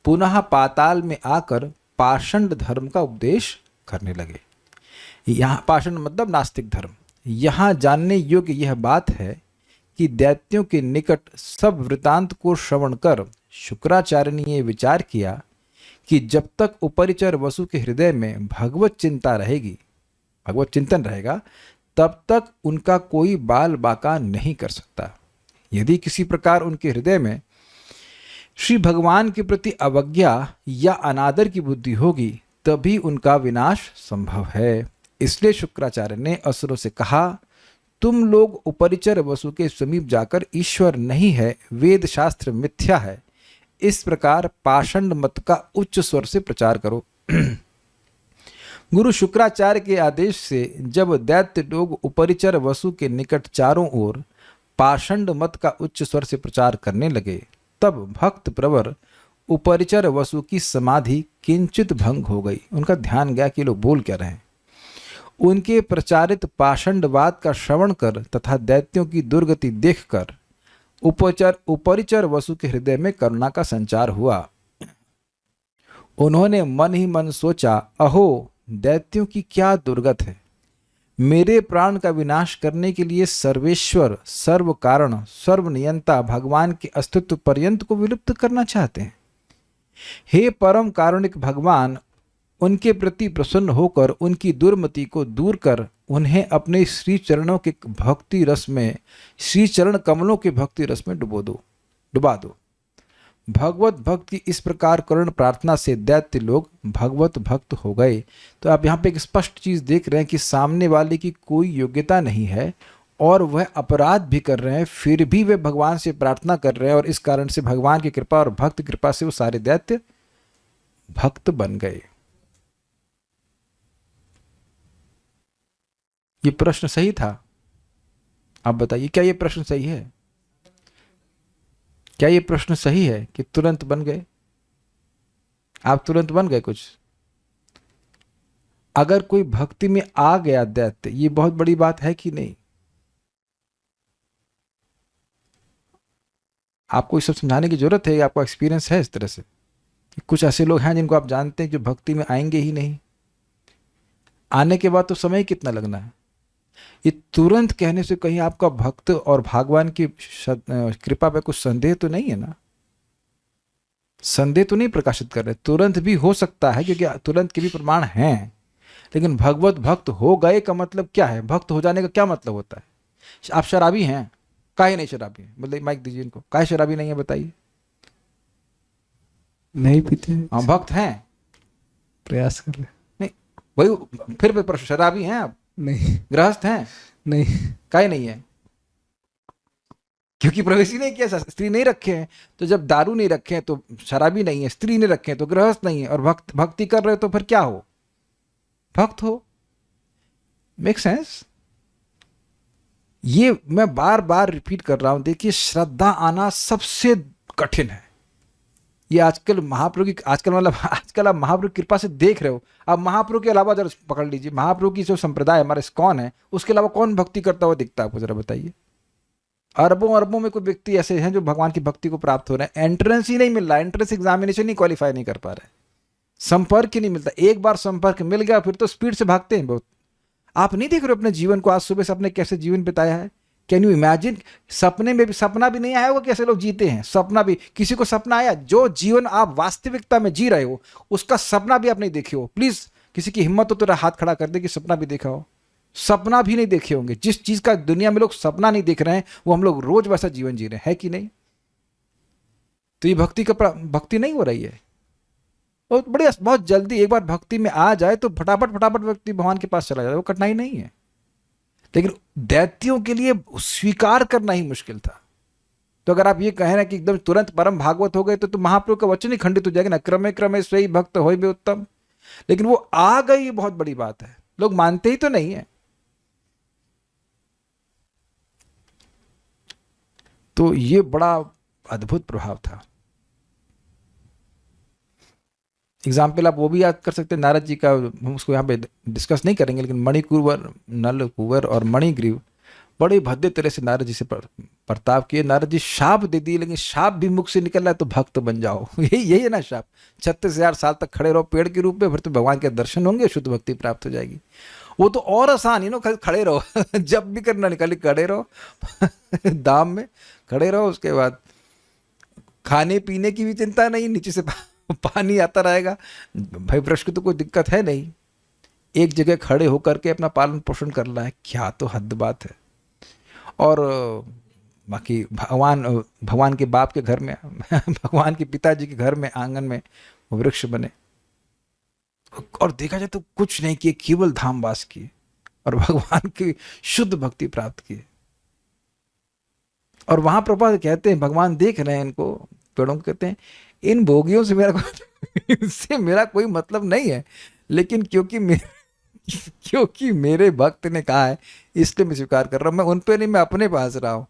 पुनः पाताल में आकर पाषंड धर्म का उपदेश करने लगे। यहाँ पाषंड मतलब नास्तिक धर्म। यहाँ जानने योग्य यह बात है कि दैत्यों के निकट सब वृतांत को श्रवण कर शुक्राचार्य ने यह विचार किया कि जब तक उपरिचर वसु के हृदय में भगवत चिंता रहेगी, भगवत चिंतन रहेगा, तब तक उनका कोई बाल बाका नहीं कर सकता। यदि किसी प्रकार उनके हृदय में श्री भगवान के प्रति अवज्ञा या अनादर की बुद्धि होगी तभी उनका विनाश संभव है। इसलिए शुक्राचार्य ने असुरों से कहा, तुम लोग उपरिचर वसु के समीप जाकर ईश्वर नहीं है, वेद शास्त्र मिथ्या है, इस प्रकार पाषंड मत का उच्च स्वर से प्रचार करो। गुरु शुक्राचार्य के आदेश से जब दैत्य लोग उपरिचर वसु के निकट चारों ओर पाषंड मत का उच्च स्वर से प्रचार करने लगे, तब भक्त प्रवर उपरिचर वसु की समाधि किंचित भंग हो गई। उनका ध्यान गया कि लोग बोल क्या रहे हैं। उनके प्रचारित पाषंडवाद का श्रवण कर तथा दैत्यों की दुर्गति देखकर उपरिचर वसु के हृदय में करुणा का संचार हुआ। उन्होंने मन ही मन सोचा, अहो दैत्यों की क्या दुर्गत है, मेरे प्राण का विनाश करने के लिए सर्वेश्वर, सर्व कारण, सर्वनियंता भगवान के अस्तित्व पर्यंत को विलुप्त करना चाहते हैं। हे परम कारुणिक भगवान, उनके प्रति प्रसन्न होकर उनकी दुर्मति को दूर कर उन्हें अपने श्री चरणों के भक्ति रस में, श्री चरण कमलों के भक्ति रस में डुबा दो। भगवत भक्त की इस प्रकार करुण प्रार्थना से दैत्य लोग भगवत भक्त हो गए। तो आप यहाँ पे एक स्पष्ट चीज देख रहे हैं कि सामने वाले की कोई योग्यता नहीं है और वह अपराध भी कर रहे हैं, फिर भी वे भगवान से प्रार्थना कर रहे हैं और इस कारण से भगवान की कृपा और भक्त कृपा से वो सारे दैत्य भक्त बन गए। ये प्रश्न सही था? आप बताइए, क्या ये प्रश्न सही है? क्या ये प्रश्न सही है कि तुरंत बन गए? आप तुरंत बन गए कुछ? अगर कोई भक्ति में आ गया दैत्य, ये बहुत बड़ी बात है कि नहीं? आपको ये सब समझाने की जरूरत है? आपको एक्सपीरियंस है इस तरह से कि कुछ ऐसे लोग हैं जिनको आप जानते हैं जो भक्ति में आएंगे ही नहीं, आने के बाद तो समय कितना लगना है। ये तुरंत कहने से कहीं आपका भक्त और भगवान की कृपा पे कुछ संदेह तो नहीं है ना? संदेह तो नहीं प्रकाशित कर रहे? तुरंत भी हो सकता है क्योंकि तुरंत के भी प्रमाण हैं, लेकिन भगवत भक्त हो गए का मतलब क्या है? भक्त हो जाने का क्या मतलब होता है? आप शराबी हैं? काहे नहीं शराबी है? मतलब माइक दीजिए इनको, काहे शराबी नहीं है बताइए? नहीं पीते। हाँ, भक्त हैं, प्रयास कर रहे। नहीं वही फिर प्रश्न, शराबी हैं आप? नहीं। गृहस्थ हैं? नहीं। काहे नहीं है? क्योंकि प्रवेश ही नहीं किया, स्त्री नहीं रखे हैं। तो जब दारू नहीं रखे हैं तो शराबी नहीं है, स्त्री नहीं रखे हैं तो गृहस्थ नहीं है, और भक्ति कर रहे हो तो फिर क्या हो? भक्त हो। Make sense? ये मैं बार बार रिपीट कर रहा हूं। देखिए, श्रद्धा आना सबसे कठिन है। ये आजकल महाप्रभु की, आजकल आप महाप्रभु की कृपा से देख रहे हो। आप महाप्रभु के अलावा जरा पकड़ लीजिए, महाप्रभु की जो संप्रदाय हमारे इस्कॉन है, उसके अलावा कौन भक्ति करता हुआ दिखता है आपको? जरा बताइए। अरबों अरबों में कोई व्यक्ति ऐसे हैं जो भगवान की भक्ति को प्राप्त हो रहे हैं। एंट्रेंस ही नहीं मिल रहा, एंट्रेंस एग्जामिनेशन ही क्वालिफाई नहीं कर पा रहे, संपर्क ही नहीं मिलता। एक बार संपर्क मिल गया फिर तो स्पीड से भागते हैं बहुत। आप नहीं देख रहे हो अपने जीवन को? आज सुबह से आपने कैसे जीवन बिताया है? Can you imagine? सपने में भी, सपना भी नहीं आया होगा कैसे लोग जीते हैं, सपना भी किसी को सपना आया? जो जीवन आप वास्तविकता में जी रहे हो उसका सपना भी आप नहीं देखे हो। प्लीज किसी की हिम्मत हो तो हाथ खड़ा कर दे कि सपना भी देखा हो। सपना भी नहीं देखे होंगे। जिस चीज का दुनिया में लोग सपना नहीं देख रहे हैं वो हम लोग रोज वैसा जीवन जी रहे हैं, है कि नहीं? तो ये भक्ति नहीं हो रही है। और बहुत जल्दी एक बार भक्ति में आ जाए तो फटाफट फटाफट व्यक्ति भगवान के पास चला जाए, वो कठिनाई नहीं है। लेकिन दैत्यों के लिए स्वीकार करना ही मुश्किल था। तो अगर आप ये कहें ना कि एकदम तुरंत परम भागवत हो गए तो महाप्रभु का वचन ही खंडित हो जाएगा ना, क्रमे क्रमे स्वयं भक्त होय भी उत्तम। लेकिन वो आ गई, ये बहुत बड़ी बात है। लोग मानते ही तो नहीं है। तो ये बड़ा अद्भुत प्रभाव था। एग्जाम्पल आप वो भी याद कर सकते हैं नारद जी का, हम उसको यहाँ पे डिस्कस नहीं करेंगे, लेकिन मणिकुंवर, नलकुंवर और मणिग्रीव बड़े भद्दे तरह से नारद जी से प्रताप किए। नारद जी शाप दे दिए, लेकिन शाप भी मुख से निकल रहा है तो भक्त बन जाओ। यही है ना शाप। 36,000 साल तक खड़े रहो पेड़ के रूप में, फिर तो भगवान के दर्शन होंगे, शुद्ध भक्ति प्राप्त हो जाएगी। वो तो और आसान है ना, खड़े रहो जब भी करना निकाली खड़े रहो दाम में खड़े रहो। उसके बाद खाने पीने की भी चिंता नहीं, नीचे से पानी आता रहेगा। भाई वृक्ष को तो कोई दिक्कत है नहीं, एक जगह खड़े होकर के अपना पालन पोषण कर रहा है, क्या तो हद बात है। और बाकी भगवान के बाप के घर में भगवान के पिताजी के घर में आंगन में वो वृक्ष बने, और देखा जाए तो कुछ नहीं किए, केवल धाम वास किए और भगवान की शुद्ध भक्ति प्राप्त किए। और वहां प्रभुपाद कहते हैं, भगवान देख रहे हैं इनको पेड़ों को, कहते हैं इन भोगियों से इससे मेरा कोई मतलब नहीं है, लेकिन क्योंकि मेरे भक्त ने कहा है इसलिए मैं स्वीकार कर रहा हूं। मैं उन पे नहीं, मैं अपने पास रहा हूं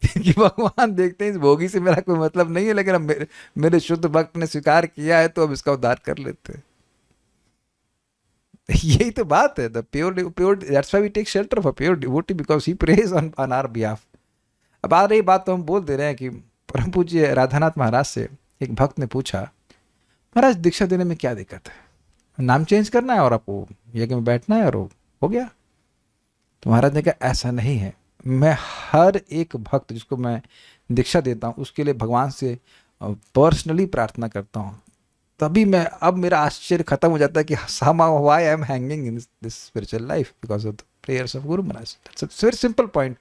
कि भगवान देखते हैं इस भोगी से मेरा कोई मतलब नहीं है, लेकिन अब मेरे शुद्ध भक्त ने स्वीकार किया है तो अब इसका उद्धार कर लेते हैं। यही तो बात है। The pure that's why we take shelter of a pure devotee because he prays on our behalf. अब आ रही बात तो हम बोल दे रहे हैं कि परम पूज्य राधानाथ महाराज से एक भक्त ने पूछा, महाराज दीक्षा देने में क्या दिक्कत है? नाम चेंज करना है और आपको यज्ञ में बैठना है और हो गया। तो महाराज ने कहा ऐसा नहीं है, मैं हर एक भक्त जिसको मैं दीक्षा देता हूँ उसके लिए भगवान से पर्सनली प्रार्थना करता हूँ। तभी मैं, अब मेरा आश्चर्य खत्म हो जाता है कि somehow why I am hanging in this spiritual life because of the prayers of Guru Maharaj. That's a very simple point.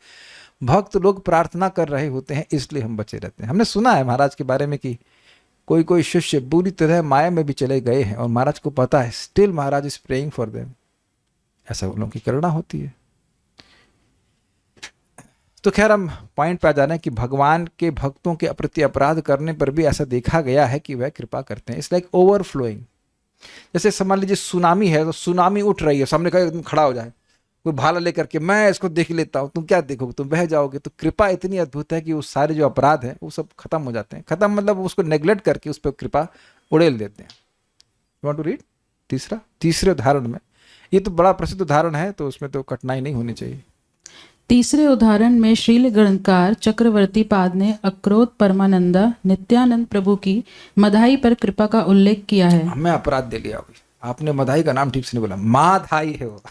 भक्त लोग प्रार्थना कर रहे होते हैं इसलिए हम बचे रहते हैं। हमने सुना है महाराज के बारे में कि कोई शिष्य बुरी तरह माया में भी चले गए हैं और महाराज को पता है, still Maharaj is praying for them. ऐसा उन लोगों की करुणा होती है। तो खैर हम पॉइंट पे आ जा रहे हैं कि भगवान के भक्तों के प्रति अपराध करने पर भी ऐसा देखा गया है कि वह कृपा करते हैं। It's like overflowing. जैसे समझ लीजिए सुनामी है, तो सुनामी उठ रही है, सामने का एकदम खड़ा हो जाए कोई भाला लेकर के, मैं इसको देख लेता हूँ, तुम क्या देखोगे, तुम बह जाओगे। तो कृपा इतनी अद्भुत है कि वो सारे जो अपराध हैं वो सब खत्म हो जाते हैं। खत्म मतलब उसको नेग्लेक्ट करके उस पर कृपा उड़ेल देते हैं। यू वांट टू रीड तीसरे उदाहरण में, ये तो बड़ा प्रसिद्ध उदाहरण है तो उसमें तो कठिनाई नहीं होनी चाहिए। तीसरे उदाहरण में श्रील ग्रंथकार चक्रवर्ती पाद ने अक्रोध परमानंदा नित्यानंद प्रभु की मधाई पर कृपा का उल्लेख किया है। हमें अपराध दे लिया अभी, आपने मधाई का नाम ठीक से नहीं बोला। माधाई है वो,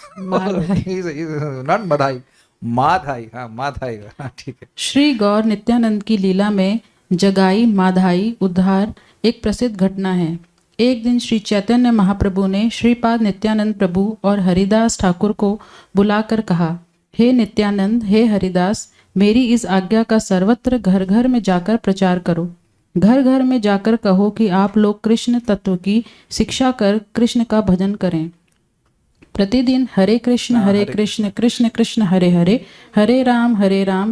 नॉट मधाई, माधाई। हाँ माधाई, हाँ ठीक है। श्री गौर नित्यानंद की लीला में जगाई माधाई उद्धार एक प्रसिद्ध घटना है। एक दिन श्री चैतन्य महाप्रभु ने श्रीपाद नित्यानंद प्रभु और हरिदास ठाकुर को बुलाकर कहा, हे नित्यानंद, हे हरिदास, मेरी इस आज्ञा का सर्वत्र घर घर में जाकर प्रचार करो। घर घर में जाकर कहो कि आप लोग कृष्ण तत्व की शिक्षा कर कृष्ण का भजन करें। प्रतिदिन हरे कृष्ण कृष्ण कृष्ण हरे हरे, हरे राम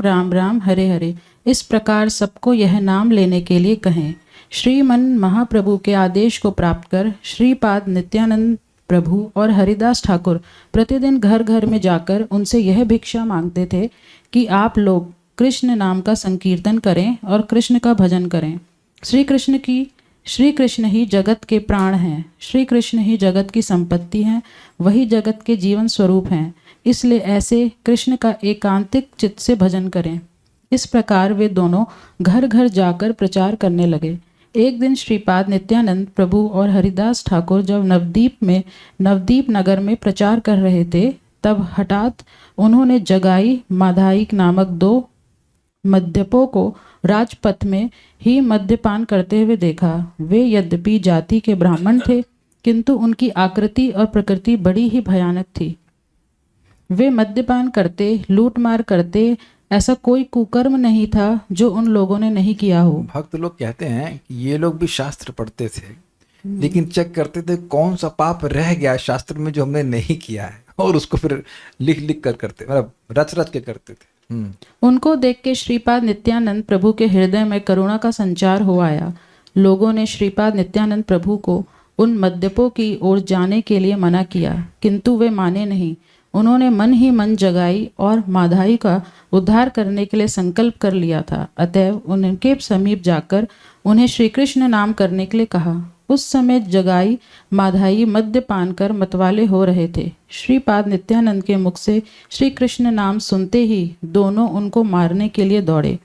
राम राम हरे हरे, इस प्रकार सबको यह नाम लेने के लिए कहें। श्रीमन महाप्रभु के आदेश को प्राप्त कर श्रीपाद नित्यानंद प्रभु और हरिदास ठाकुर प्रतिदिन घर घर में जाकर उनसे यह भिक्षा मांगते थे कि आप लोग कृष्ण नाम का संकीर्तन करें और कृष्ण का भजन करें। श्री कृष्ण ही जगत के प्राण हैं, श्री कृष्ण ही जगत की संपत्ति हैं, वही जगत के जीवन स्वरूप हैं। इसलिए ऐसे कृष्ण का एकांतिक चित्त से भजन करें। इस प्रकार वे दोनों घर घर जाकर प्रचार करने लगे। एक दिन श्रीपाद नित्यानंद प्रभु और हरिदास ठाकुर जब नवदीप नगर में प्रचार कर रहे थे, तब हठात उन्होंने जगाई माधाई नामक 2 मद्यपों को राजपथ में ही मद्यपान करते हुए देखा। वे यद्यपि जाति के ब्राह्मण थे, किंतु उनकी आकृति और प्रकृति बड़ी ही भयानक थी। वे मद्यपान करते, लूटमार करते, ऐसा कोई कुकर्म नहीं था जो उन लोगों ने नहीं किया हो। भक्त लोग कहते हैं कि ये लोग भी शास्त्र पढ़ते थे, लेकिन चेक करते थे कौन सा पाप रह गया शास्त्र में जो हमने नहीं किया है, और उसको फिर लिख लिख कर करते, मतलब रच रच के करते थे। उनको देख के श्रीपाद नित्यानंद प्रभु के हृदय में करुणा का संचार हो आया। लोगों ने श्रीपाद नित्यानंद प्रभु को उन मद्यपों की ओर जाने के लिए मना किया, किंतु वे माने नहीं। उन्होंने मन ही मन जगाई और माधाई का उद्धार करने के लिए संकल्प कर लिया था। अतएव उनके समीप जाकर उन्हें श्री कृष्ण नाम करने के लिए कहा। उस समय जगाई माधाई मद्यपान कर मतवाले हो रहे थे। श्रीपाद नित्यानंद के मुख से श्री कृष्ण नाम सुनते ही दोनों उनको मारने के लिए दौड़े।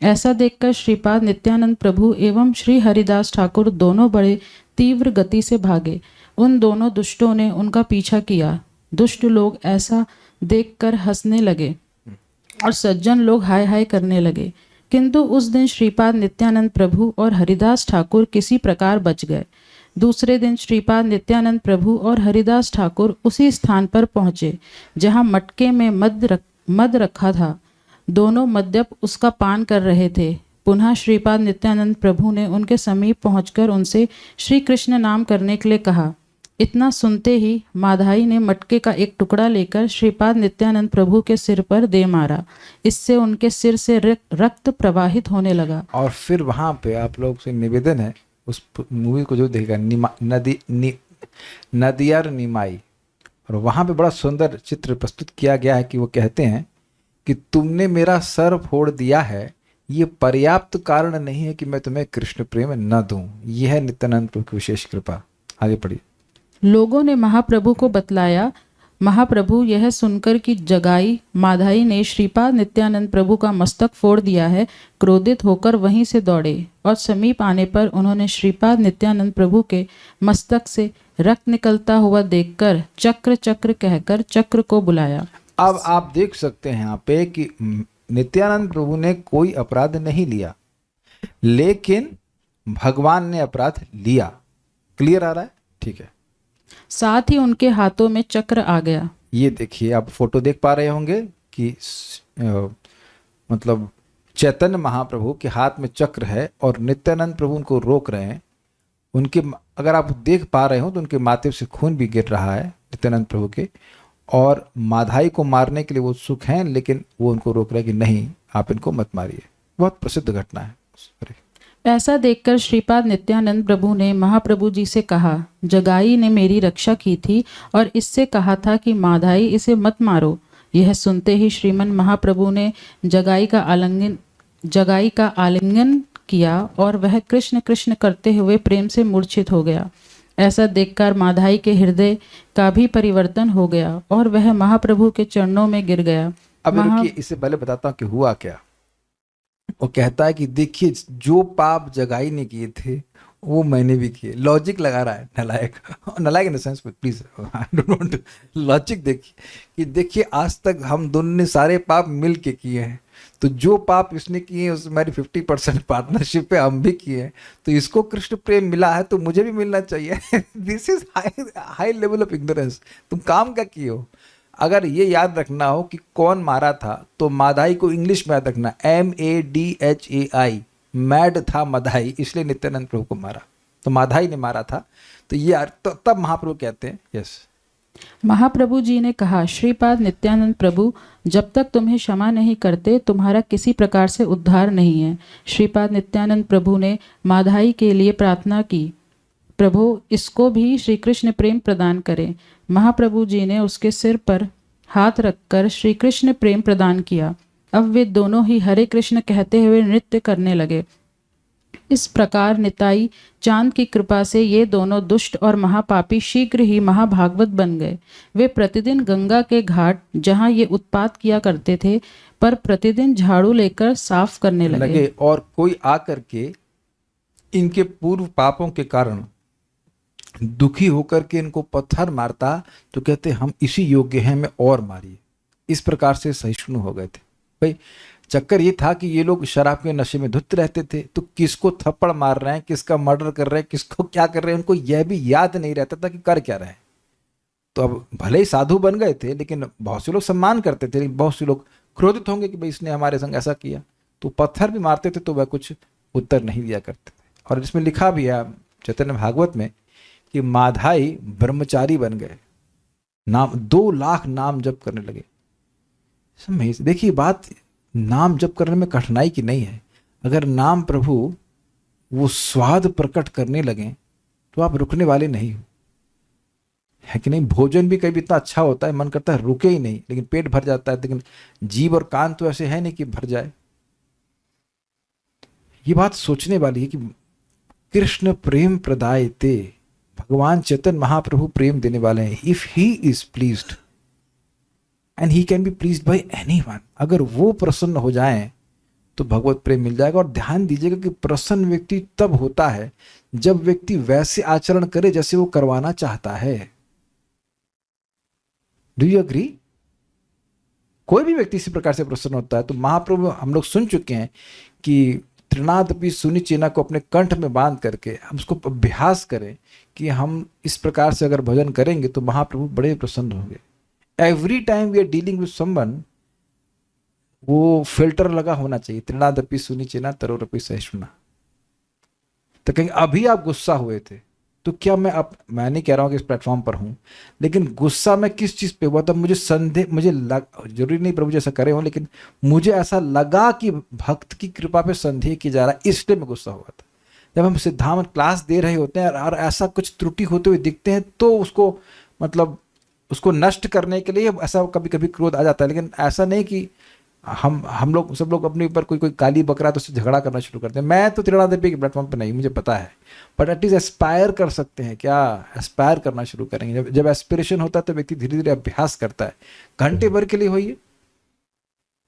ऐसा देखकर श्रीपाद नित्यानंद प्रभु एवं श्री हरिदास ठाकुर दोनों बड़े तीव्र गति से भागे। उन दोनों दुष्टों ने उनका पीछा किया। दुष्ट लोग ऐसा देखकर हंसने लगे और सज्जन लोग हाय हाय करने लगे, किंतु उस दिन श्रीपाद नित्यानंद प्रभु और हरिदास ठाकुर किसी प्रकार बच गए। दूसरे दिन श्रीपाद नित्यानंद प्रभु और हरिदास ठाकुर उसी स्थान पर पहुंचे जहां मटके में मद रखा था। दोनों मद्यप उसका पान कर रहे थे। पुनः श्रीपाद नित्यानंद प्रभु ने उनके समीप पहुंचकर उनसे श्री कृष्ण नाम करने के लिए कहा। इतना सुनते ही माधाई ने मटके का एक टुकड़ा लेकर श्रीपाद नित्यानंद प्रभु के सिर पर दे मारा। इससे उनके सिर से रक्त प्रवाहित होने लगा। और फिर वहां पे आप लोग से निवेदन है, उस मूवी को जो देखेगा नदियार निमाई, और वहां पे बड़ा सुंदर चित्र प्रस्तुत किया गया है कि वो कहते हैं कि तुमने मेरा सर फोड़ दिया है, ये पर्याप्त कारण नहीं है कि मैं तुम्हें कृष्ण प्रेम न दूं। यह है नित्यानंद प्रभु की विशेष कृपा। आगे पढ़िए। लोगों ने महाप्रभु को बतलाया। महाप्रभु यह सुनकर कि जगाई माधाई ने श्रीपाद नित्यानंद प्रभु का मस्तक फोड़ दिया है, क्रोधित होकर वहीं से दौड़े और समीप आने पर उन्होंने श्रीपाद नित्यानंद प्रभु के मस्तक से रक्त निकलता हुआ देखकर चक्र चक्र कहकर चक्र को बुलाया। अब आप देख सकते हैं यहाँ पे कि नित्यानंद प्रभु ने कोई अपराध नहीं लिया, लेकिन भगवान ने अपराध लिया। क्लियर आ रहा है? ठीक है। साथ ही उनके हाथों में चक्र आ गया। ये देखिए, आप फोटो देख पा रहे होंगे कि मतलब चैतन्य महाप्रभु के हाथ में चक्र है और नित्यानंद प्रभु उनको रोक रहे हैं। उनके, अगर आप देख पा रहे हो तो उनके माथे से खून भी गिर रहा है नित्यानंद प्रभु के, और माधाई को मारने के लिए वो उत्सुक हैं, लेकिन वो उनको रोक रहे हैं कि नहीं, आप इनको मत मारिए। बहुत प्रसिद्ध घटना है। ऐसा देखकर श्रीपाद नित्यानंद प्रभु ने महाप्रभु जी से कहा, जगाई ने मेरी रक्षा की थी और इससे कहा था कि माधाई इसे मत मारो। यह सुनते ही श्रीमन महाप्रभु ने जगाई का आलिंगन किया और वह कृष्ण कृष्ण करते हुए प्रेम से मूर्छित हो गया। ऐसा देखकर माधाई के हृदय का भी परिवर्तन हो गया और वह महाप्रभु के चरणों में गिर गया। अब रुकिए, इससे पहले बताता हूँ कि हुआ क्या। वो कहता है कि देखिए, जो पाप जगाई ने किए थे वो मैंने भी किए। लॉजिक लगा रहा है नलायक, नलायक in the sense, please I don't want logic. देखिए कि देखिए, आज तक हम दोनों ने सारे पाप मिल के किए हैं, तो जो पाप इसने किए हैं उसमें हमारी 50% पार्टनरशिप पे हम भी किए हैं, तो इसको कृष्ण प्रेम मिला है तो मुझे भी मिलना चाहिए। This is high level of ignorance. तुम काम क्या किए हो? अगर ये याद रखना हो कि कौन मारा था, तो माधाई को इंग्लिश में याद रखना, MADHAI, मैड था माधाई, इसलिए नित्यानंद प्रभु को मारा, तो माधाई ने मारा था। तो ये तो तब महाप्रभु कहते हैं यस। महाप्रभु जी ने कहा, श्रीपाद नित्यानंद प्रभु, जब तक तुम्हें क्षमा नहीं करते तुम्हारा किसी प्रकार से उद्धार नहीं है। श्रीपाद नित्यानंद प्रभु ने माधाई के लिए प्रार्थना की, प्रभु इसको भी श्री कृष्ण प्रेम प्रदान करें। महाप्रभु जी ने उसके सिर पर हाथ रखकर श्री कृष्ण प्रेम प्रदान किया। अब वे दोनों ही हरे कृष्ण कहते हुए नृत्य करने लगे। इस प्रकार निताई चांद की कृपा से ये दोनों दुष्ट और महापापी शीघ्र ही महाभागवत बन गए। वे प्रतिदिन गंगा के घाट जहाँ ये उत्पात किया करते थे पर प्रतिदिन झाड़ू लेकर साफ करने लगे। और कोई आकर के इनके पूर्व पापों के कारण दुखी होकर के इनको पत्थर मारता तो कहते हम इसी योग्य हैं, हमें और मारिए। इस प्रकार से सहिष्णु हो गए थे। भाई चक्कर ये था कि ये लोग शराब के नशे में धुत रहते थे, तो किसको थप्पड़ मार रहे हैं, किसका मर्डर कर रहे हैं, किसको क्या कर रहे हैं, उनको यह भी याद नहीं रहता था कि कर क्या रहे हैं। तो अब भले ही साधु बन गए थे, लेकिन बहुत से लोग सम्मान करते थे, लेकिन बहुत से लोग क्रोधित होंगे कि भाई इसने हमारे संग ऐसा किया, तो पत्थर भी मारते थे तो वह कुछ उत्तर नहीं दिया करते थे। और इसमें लिखा भी है चैतन्य भागवत में कि माधाई ब्रह्मचारी बन गए, नाम 2 लाख नाम जप करने लगे। देखिए बात नाम जप करने में कठिनाई की नहीं है। अगर नाम प्रभु वो स्वाद प्रकट करने लगे तो आप रुकने वाले नहीं हो, है कि नहीं। भोजन भी कभी इतना अच्छा होता है, मन करता है रुके ही नहीं, लेकिन पेट भर जाता है, लेकिन जीव और कान तो ऐसे है नहीं कि भर जाए। ये बात सोचने वाली है कि कृष्ण प्रेम प्रदायते, भगवान चैतन्य महाप्रभु प्रेम देने वाले हैं। If he is pleased and he can be pleased bye anyone, अगर वो प्रसन्न हो जाएं तो भगवत प्रेम मिल जाएगा। और ध्यान दीजिएगा कि प्रसन्न व्यक्ति तब होता है जब व्यक्ति वैसे आचरण करे जैसे वो करवाना चाहता है। Do you agree? कोई भी व्यक्ति इसी प्रकार से प्रसन्न होता है। तो महाप्रभु हम लोग सुन चुके हैं कि त्रिनादपि सुनिचेना को अपने कंठ में बांध करके हम उसको अभ्यास करें कि हम इस प्रकार से अगर भजन करेंगे तो महाप्रभु बड़े प्रसन्न होंगे। Every time we are dealing with someone, वो फिल्टर लगा होना चाहिए, त्रिनादपि सुनिचेना तरोरपि सहिष्णुना। तो कहेंगे अभी आप गुस्सा हुए थे, तो क्या मैं नहीं कह रहा हूं कि इस प्लेटफॉर्म पर हूं, लेकिन गुस्सा मैं किस चीज पे हुआ था? मुझे जरूरी नहीं प्रभु जैसा करे हो, लेकिन मुझे ऐसा लगा कि भक्त की कृपा पे संदेह की जा रहा है, इसलिए मैं गुस्सा हुआ था। जब हम सिद्धांत क्लास दे रहे होते हैं और ऐसा कुछ त्रुटि होते हुए दिखते हैं तो उसको मतलब उसको नष्ट करने के लिए ऐसा कभी कभी क्रोध आ जाता है। लेकिन ऐसा नहीं कि हम लोग सब लोग अपने ऊपर कोई काली बकरा तो उससे झगड़ा करना शुरू करते हैं। मैं तो त्रिनादपि के प्लेटफॉर्म पे नहीं, मुझे पता है, बट एटलीस्ट एस्पायर कर सकते हैं। क्या एस्पायर करना शुरू करेंगे? जब एस्पिरेशन होता है तो व्यक्ति धीरे धीरे अभ्यास करता है। घंटे भर के लिए होइए,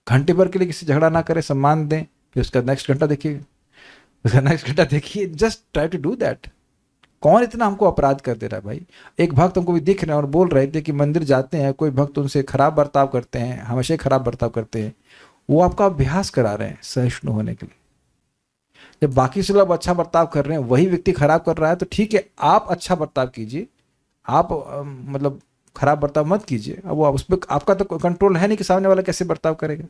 घंटे भर के लिए किसी झगड़ा ना करें, सम्मान दें, फिर उसका नेक्स्ट घंटा देखिए, just try to do that. कौन इतना हमको अपराध कर दे रहा है भाई? एक भक्त हमको भी दिख रहे हैं और बोल रहे थे कि मंदिर जाते हैं, कोई भक्त उनसे खराब बर्ताव करते हैं, हमेशा खराब बर्ताव करते हैं, वो आपका अभ्यास करा रहे हैं सहिष्णु होने के लिए। जब बाकी से लोग अच्छा बर्ताव कर रहे हैं, वही व्यक्ति खराब कर रहा है, तो ठीक है आप अच्छा बर्ताव कीजिए, आप मतलब खराब बर्ताव मत कीजिए। अब वो उस पर आपका तो कंट्रोल है नहीं कि सामने वाला कैसे बर्ताव करेगा।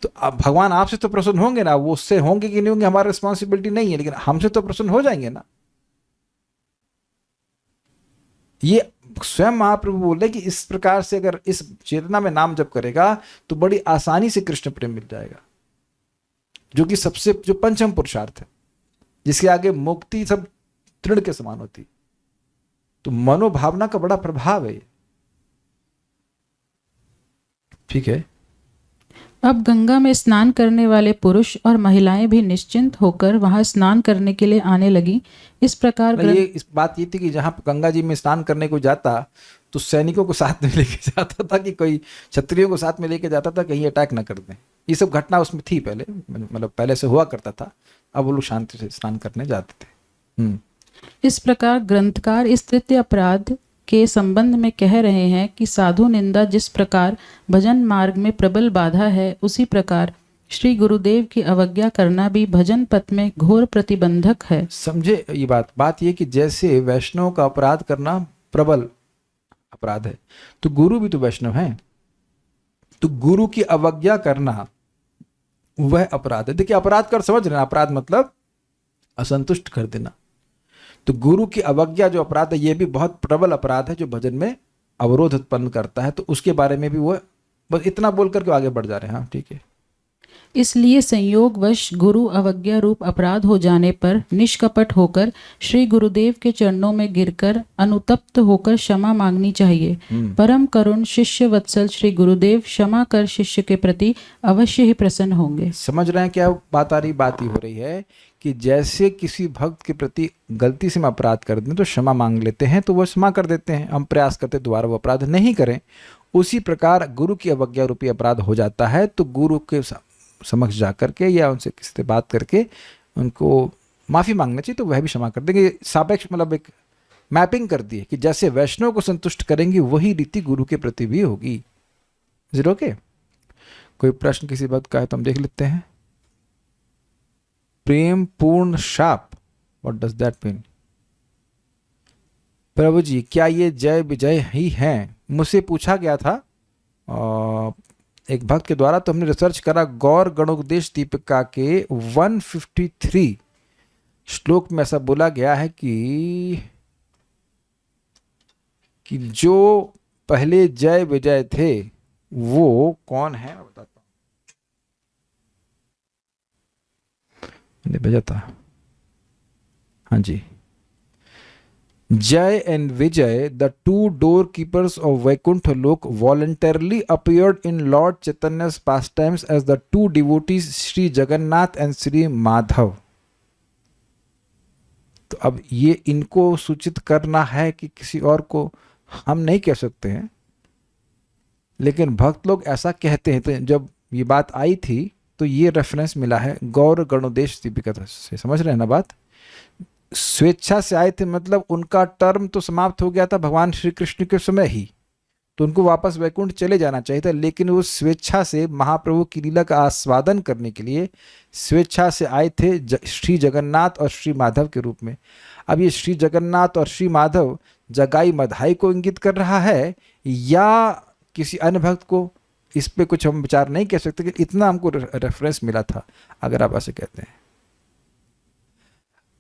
तो अब भगवान आपसे तो प्रसन्न होंगे ना, वो उससे होंगे कि नहीं होंगे हमारा रिस्पॉन्सिबिलिटी नहीं है, लेकिन हमसे तो प्रसन्न हो जाएंगे ना। ये स्वयं महाप्रभु बोले कि इस प्रकार से अगर इस चेतना में नाम जप करेगा तो बड़ी आसानी से कृष्ण प्रेम मिल जाएगा, जो कि जो पंचम पुरुषार्थ है, जिसके आगे मुक्ति सब तृण के समान होती। तो मनोभावना का बड़ा प्रभाव है। ठीक है। अब गंगा में स्नान करने वाले पुरुष और महिलाएं भी निश्चिंत होकर वहां स्नान करने के लिए आने लगी। इस प्रकार इस बात ये थी कि जहां गंगा जी में स्नान करने को जाता तो सैनिकों को साथ में लेके जाता था, कि कोई क्षत्रियों को साथ में लेके जाता था, कहीं अटैक ना कर दें। ये सब घटना उसमें थी पहले, मतलब पहले से हुआ करता था। अब वो लोग शांति से स्नान करने जाते थे। इस प्रकार ग्रंथकार इस तृतीय अपराध के संबंध में कह रहे हैं कि साधु निंदा जिस प्रकार भजन मार्ग में प्रबल बाधा है, उसी प्रकार श्री गुरुदेव की अवज्ञा करना भी भजन पथ में घोर प्रतिबंधक है। समझे ये बात ये कि जैसे वैष्णव का अपराध करना प्रबल अपराध है, तो गुरु भी तो वैष्णव है, तो गुरु की अवज्ञा करना वह अपराध है। देखिए अपराध कर समझ रहे हैं, अपराध मतलब असंतुष्ट कर देना। तो गुरु की अवज्ञा जो अपराध है, ये भी बहुत प्रबल अपराध है जो भजन में अवरोध उत्पन्न करता है। तो उसके बारे में भी वो बस इतना बोल करके आगे बढ़ जा रहे हैं। हाँ ठीक है। इसलिए संयोगवश गुरु अवज्ञा रूप अपराध हो जाने पर निष्कपट होकर श्री गुरुदेव के चरणों में गिरकर अनुतप्त होकर क्षमा मांगनी चाहिए। परम करुण शिष्य वत्सल श्री गुरुदेव क्षमा कर शिष्य के प्रति अवश्य ही प्रसन्न होंगे। समझ रहे हैं क्या बात आ रही? बात ही हो रही है कि जैसे किसी भक्त के प्रति गलती से हम अपराध कर दें तो क्षमा मांग लेते हैं, तो वो क्षमा कर देते हैं, हम प्रयास करते हैं दोबारा वो अपराध नहीं करें। उसी प्रकार गुरु की अवज्ञा रूपी अपराध हो जाता है, तो गुरु के समक्ष जा करके या उनसे किसी से बात करके उनको माफ़ी मांगना चाहिए तो वह भी क्षमा कर देंगे। सापेक्ष मतलब एक मैपिंग कर दी है कि जैसे वैष्णव को संतुष्ट करेंगे वही रीति गुरु के प्रति भी होगी। Is it okay? कोई प्रश्न किसी बात का है तो हम देख लेते हैं। प्रेम पूर्ण शाप, व्हाट डज दैट मीन? प्रभु जी क्या ये जय विजय ही हैं? मुझसे पूछा गया था एक भक्त के द्वारा, तो हमने रिसर्च करा। गौर गणोपदेश दीपिका के 153 श्लोक में ऐसा बोला गया है कि जो पहले जय विजय थे वो कौन है, मैं बताता हूं, मैंने भेजा था। हाँ जी, Jay and Vijay, the two doorkeepers of Vaikuntha Lok, voluntarily appeared in Lord Chaitanya's pastimes as the two devotees Sri Jagannath and Sri Madhav. तो अब ये इनको सूचित करना है कि किसी और को हम नहीं कह सकते हैं, लेकिन भक्त लोग ऐसा कहते हैं। तो जब ये बात आई थी तो ये रेफरेंस मिला है गौर गणोदेश दीपिका से। समझ रहे हैं ना बात? स्वेच्छा से आए थे मतलब उनका टर्म तो समाप्त हो गया था भगवान श्री कृष्ण के समय ही, तो उनको वापस वैकुंठ चले जाना चाहिए था, लेकिन वो स्वेच्छा से महाप्रभु की लीला का आस्वादन करने के लिए स्वेच्छा से आए थे श्री जगन्नाथ और श्री माधव के रूप में। अब ये श्री जगन्नाथ और श्री माधव जगाई मधाई को इंगित कर रहा है या किसी अन्य भक्त को, इस पे कुछ हम विचार नहीं कह सकते, कि इतना हमको रेफरेंस मिला था। अगर आप ऐसे कहते हैं,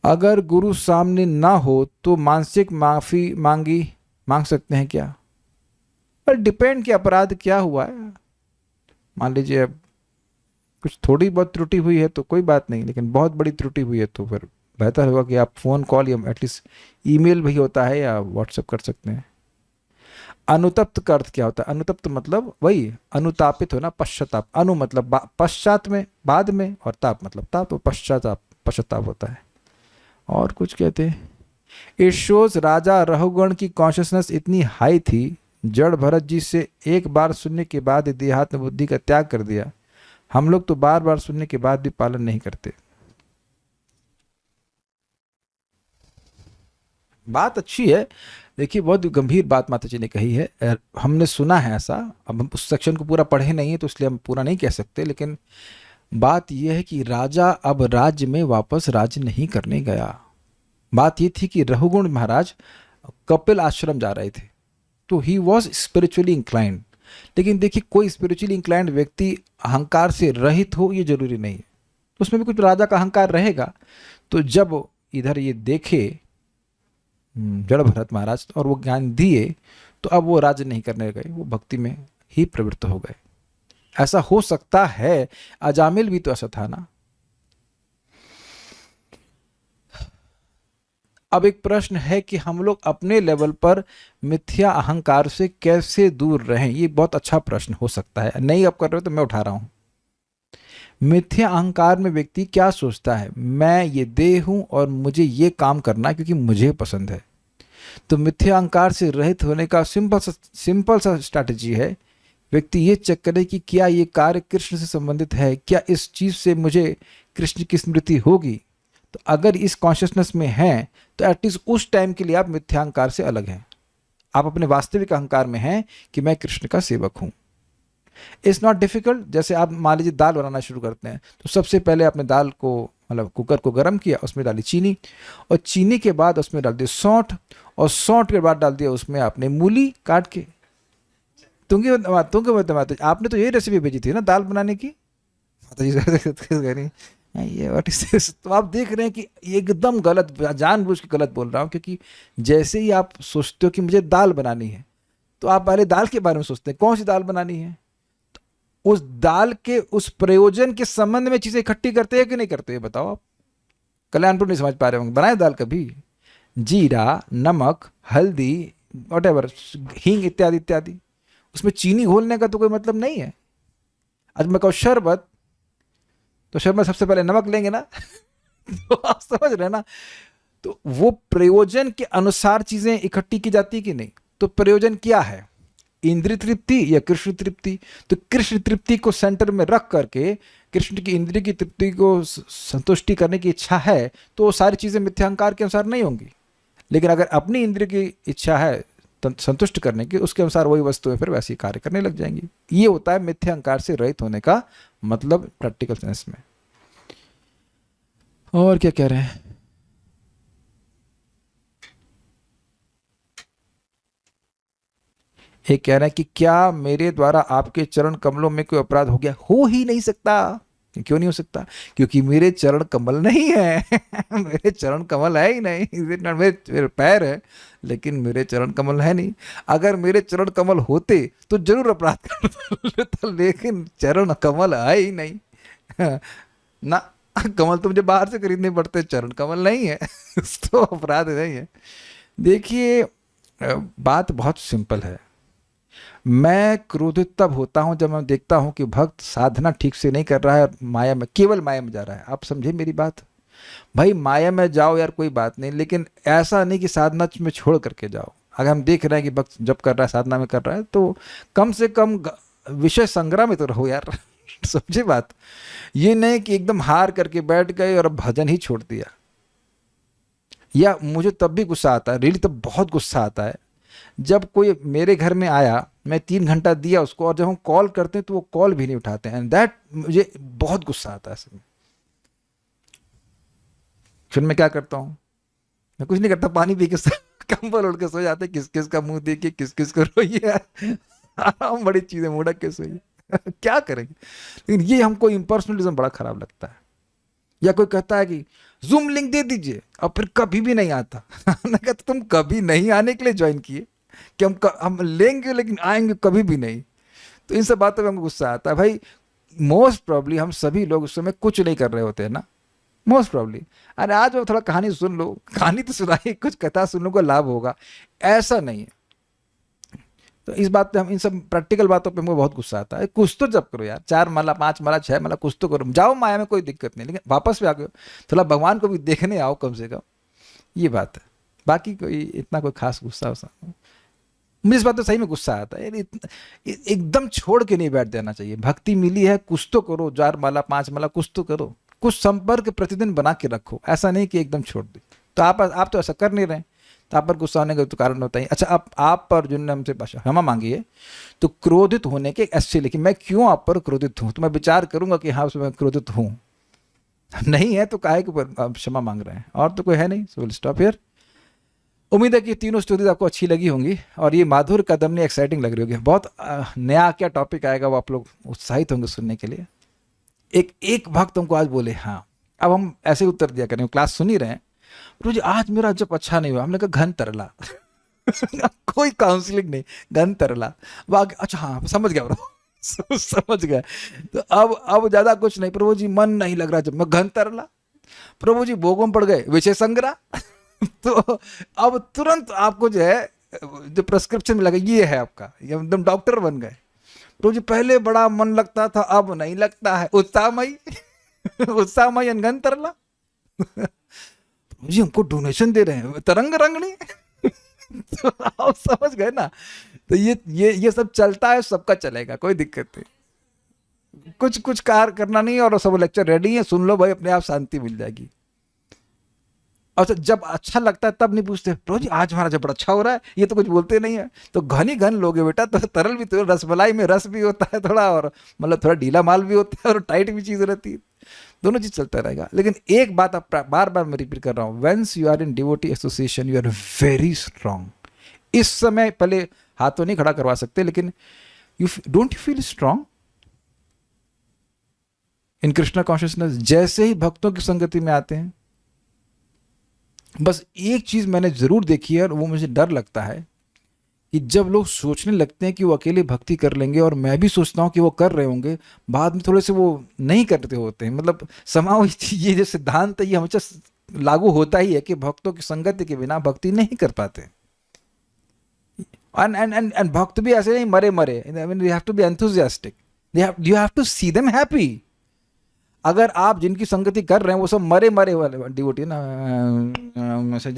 अगर गुरु सामने ना हो तो मानसिक माफी मांग सकते हैं क्या? पर डिपेंड कि अपराध क्या हुआ है। मान लीजिए अब कुछ थोड़ी बहुत त्रुटि हुई है तो कोई बात नहीं, लेकिन बहुत बड़ी त्रुटि हुई है तो फिर बेहतर होगा कि आप फ़ोन कॉल या एटलीस्ट ईमेल भी होता है या व्हाट्सएप कर सकते हैं। अनुतप्त का अर्थ क्या होता है? अनुतप्त मतलब वही अनुतापित होना, पश्चाताप। अनु मतलब पश्चात में, बाद में, और ताप मतलब ताप, पश्चाताप होता है। और कुछ कहते हैं, इट शोज राजा रघुगण की कॉन्शियसनेस इतनी हाई थी, जड़ भरत जी से एक बार सुनने के बाद देहात्म बुद्धि का त्याग कर दिया। हम लोग तो बार बार सुनने के बाद भी पालन नहीं करते। बात अच्छी है, देखिए बहुत गंभीर बात माता जी ने कही है। हमने सुना है ऐसा, अब हम उस सेक्शन को पूरा पढ़े नहीं है तो इसलिए हम पूरा नहीं कह सकते, लेकिन बात यह है कि राजा अब राज्य में वापस राज्य नहीं करने गया। बात यह थी कि रघुगुण महाराज कपिल आश्रम जा रहे थे, तो ही वॉज स्पिरिचुअली इंक्लाइंड। लेकिन देखिए, कोई स्पिरिचुअली इंक्लाइंड व्यक्ति अहंकार से रहित हो ये जरूरी नहीं है, तो उसमें भी कुछ राजा का अहंकार रहेगा। तो जब इधर ये देखे जड़ भरत महाराज और वो ज्ञान दिए, तो अब वो राज्य नहीं करने गए, वो भक्ति में ही प्रवृत्त हो गए। ऐसा हो सकता है, अजामिल भी तो ऐसा था ना। अब एक प्रश्न है कि हम लोग अपने लेवल पर मिथ्या अहंकार से कैसे दूर रहें। ये बहुत अच्छा प्रश्न हो सकता है, नहीं आप कर रहे हो तो मैं उठा रहा हूं। मिथ्या अहंकार में व्यक्ति क्या सोचता है? मैं ये देह हूं और मुझे ये काम करना क्योंकि मुझे पसंद है। तो मिथ्या अहंकार से रहित होने का सिंपल सा स्ट्रैटेजी है, व्यक्ति ये चेक करे कि क्या ये कार्य कृष्ण से संबंधित है, क्या इस चीज से मुझे कृष्ण की स्मृति होगी। तो अगर इस कॉन्शियसनेस में हैं तो एटलीस्ट उस टाइम के लिए आप मिथ्या अहंकार से अलग हैं। आप अपने वास्तविक अहंकार में हैं कि मैं कृष्ण का सेवक हूं। It's not difficult. जैसे आप मान लीजिए दाल बनाना शुरू करते हैं, तो सबसे पहले आपने दाल को मतलब कुकर को गर्म किया, उसमें डाली चीनी, और चीनी के बाद उसमें डाल दिया सौंठ, और सौंठ के बाद डाल दिया उसमें आपने मूली काट के। तुंगे आपने तो यही रेसिपी भेजी थी ना दाल बनाने की, ये व्हाट इज दिस। तो आप देख रहे हैं कि एकदम गलत, जानबूझ के गलत बोल रहा हूँ, क्योंकि जैसे ही आप सोचते हो कि मुझे दाल बनानी है, तो आप पहले दाल के बारे में सोचते हैं, कौन सी दाल बनानी है। तो उस दाल के उस प्रयोजन के संबंध में चीजें इकट्ठी करते हैं कि नहीं करते हैं, बताओ आप। कल्याणपुर नहीं समझ पा रहे होंगे, बनाए दाल कभी? जीरा, नमक, हल्दी, व्हाटएवर, हींग इत्यादि इत्यादि, उसमें चीनी घोलने का तो कोई मतलब नहीं है। आज मैं कहूँ शरबत, तो शरबत सबसे पहले नमक लेंगे ना तो आप समझ रहे हैं ना। तो वो प्रयोजन के अनुसार चीजें इकट्ठी की जाती कि नहीं। तो प्रयोजन क्या है? इंद्रिय तृप्ति या कृष्ण तृप्ति। तो कृष्ण तृप्ति को सेंटर में रख करके कृष्ण की इंद्रिय की तृप्ति को संतुष्टि करने की इच्छा है तो वो सारी चीज़ें मिथ्याहंकार के अनुसार नहीं होंगी। लेकिन अगर अपनी इंद्रिय की इच्छा है संतुष्ट करने की, उसके अनुसार वही वस्तुएं फिर वैसी कार्य करने लग जाएंगी। ये होता है मिथ्याहंकार से रहित होने का मतलब प्रैक्टिकल सेंस में। और क्या कह रहे हैं? एक कह रहे हैं कि क्या मेरे द्वारा आपके चरण कमलों में कोई अपराध हो गया? हो ही नहीं सकता। क्यों नहीं हो सकता? क्योंकि मेरे चरण कमल नहीं है। मेरे चरण कमल है ही नहीं। मेरे पैर है लेकिन मेरे चरण कमल है नहीं। अगर मेरे चरण कमल होते तो जरूर अपराध करता, लेकिन चरण कमल है ही नहीं ना। कमल तो मुझे बाहर से खरीदने पड़ते, चरण कमल नहीं है तो अपराध नहीं है। देखिए बात बहुत सिंपल है। मैं क्रोधित तब होता हूं जब मैं देखता हूं कि भक्त साधना ठीक से नहीं कर रहा है और माया में, केवल माया में जा रहा है। आप समझे मेरी बात? भाई माया में जाओ यार, कोई बात नहीं, लेकिन ऐसा नहीं कि साधना में छोड़ करके जाओ। अगर हम देख रहे हैं कि भक्त जब कर रहा है, साधना में कर रहा है, तो कम से कम विषय संग्रह में तो रहो यार। समझे बात? ये नहीं कि एकदम हार करके बैठ गए और भजन ही छोड़ दिया। या मुझे तब भी गुस्सा आता है, रियली तब बहुत गुस्सा आता है जब कोई मेरे घर में आया, मैं 3 घंटा दिया उसको, और जब हम कॉल करते हैं तो वो कॉल भी नहीं उठाते हैं। एंड दैट मुझे बहुत गुस्सा आता है। फिर मैं क्या करता हूँ? मैं कुछ नहीं करता, पानी पी के कंबल उड़ के सो जाते। किस किस का मुंह देख के किस किस को रोइए। आराम बड़ी चीजें, मुड़क के सोइए। क्या करेंगे? लेकिन ये हमको इम्पर्सनलिज्म बड़ा खराब लगता है। या कोई कहता है कि जूम लिंक दे दीजिए, और फिर कभी भी नहीं आता। मैं कहता तुम कभी नहीं आने के लिए ज्वाइन किए कि हम लेंगे लेकिन आएंगे कभी भी नहीं। तो इन सब बातों में हमको गुस्सा आता है। भाई मोस्ट प्रॉब्ली हम सभी लोग उस समय कुछ नहीं कर रहे होते हैं ना, मोस्ट प्रॉब्ली। अरे आज वो थोड़ा कहानी सुन लो, कहानी तो सुनाइए, कुछ कथा सुनने को लाभ होगा, ऐसा नहीं है। तो इस बात पे हम, इन सब प्रैक्टिकल बातों पे हमको बहुत गुस्सा आता है। कुछ तो जब करो यार, 4 माला 5 माला 6 माला कुछ तो करो, जाओ माया में, कोई दिक्कत नहीं, लेकिन वापस भी आ गए थोड़ा भगवान को भी देखने आओ कम से कम। ये बात है। बाकी कोई इतना कोई खास गुस्सा मुझे इस बात तो सही में गुस्सा आता है। एकदम छोड़ के नहीं बैठ जाना चाहिए। भक्ति मिली है, कुछ तो करो, 4 माला 5 माला कुछ तो करो, कुछ संपर्क प्रतिदिन बना के रखो। ऐसा नहीं कि एकदम छोड़ दे। तो आप तो ऐसा कर नहीं रहे, तो आप पर गुस्सा होने का तो कारण होता ही। अच्छा, आप पर जिन्होंने हमसे क्षमा मांगी है, तो क्रोधित होने के ऐसे, लेकिन मैं क्यों आप पर क्रोधित हूं, तो मैं विचार करूंगा कि हाँ मैं क्रोधित हूं। नहीं है तो काहे के ऊपर क्षमा मांग रहे हैं? और तो कोई है नहीं। So will stop here. उम्मीद है कि तीनों स्टोरीज आपको अच्छी लगी होंगी और ये माधुर कदमनी एक्साइटिंग लग रही होगी। बहुत नया क्या टॉपिक आएगा वो आप लोग उत्साहित होंगे सुनने के लिए। एक भक्त हमको आज बोले, हाँ अब हम ऐसे उत्तर दिया करें, क्लास सुन ही रहे हैं, प्रभु जी आज मेरा जब अच्छा नहीं हुआ। हमने कहा घन तरला। कोई काउंसलिंग नहीं, घन तरला। अच्छा हाँ समझ गया प्रभु, समझ गया। तो अब ज्यादा कुछ नहीं, प्रभु जी मन नहीं लग रहा, जब मैं घन तरला। प्रभु जी भोगों में पड़ गए, विषय संग्रह। तो अब तुरंत आपको जो है, जो प्रेस्क्रिप्शन में लगा ये है आपका, एकदम डॉक्टर बन गए। प्रभु जी पहले बड़ा मन लगता था, अब नहीं लगता है, उत्साहमयी। उत्साहमयी घन तरला। जी हमको डोनेशन दे रहे हैं, तरंग रंगनी। तो आप समझ गए ना। तो ये सब चलता है, सबका चलेगा, कोई दिक्कत नहीं। कुछ कार्य करना नहीं, और सब लेक्चर रेडी है, सुन लो भाई, अपने आप शांति मिल जाएगी। और जब अच्छा लगता है तब नहीं पूछते, प्रभु जी आज हमारा जब बड़ा अच्छा हो रहा है, ये तो कुछ बोलते नहीं है। तो घन ही घन लोगे बेटा, तो तरल भी, तो रसमलाई में रस भी होता है थोड़ा, और मतलब थोड़ा ढीला माल भी होता है, और टाइट भी चीज रहती है। दोनों चीज चलता रहेगा। लेकिन एक बात आप बार बार मैं रिपीट कर रहा हूं, whence you are in devotee association you are very strong. इस समय पहले हाथ तो नहीं खड़ा करवा सकते, लेकिन you don't you feel strong in Krishna consciousness. जैसे ही भक्तों की संगति में आते हैं, बस एक चीज मैंने जरूर देखी है, और वो मुझे डर लगता है कि जब लोग सोचने लगते हैं कि वो अकेले भक्ति कर लेंगे, और मैं भी सोचता हूँ कि वो कर रहे होंगे, बाद में थोड़े से वो नहीं करते होते हैं। मतलब समाव ये जो सिद्धांत है ये हमेशा लागू होता ही है कि भक्तों की संगति के बिना भक्ति नहीं कर पाते। एंड भक्त भी ऐसे नहीं मरे, you have to be enthusiastic, you have to see them happy. अगर आप जिनकी संगति कर रहे हैं वो सब मरे मरे वाले डिवोटी ना,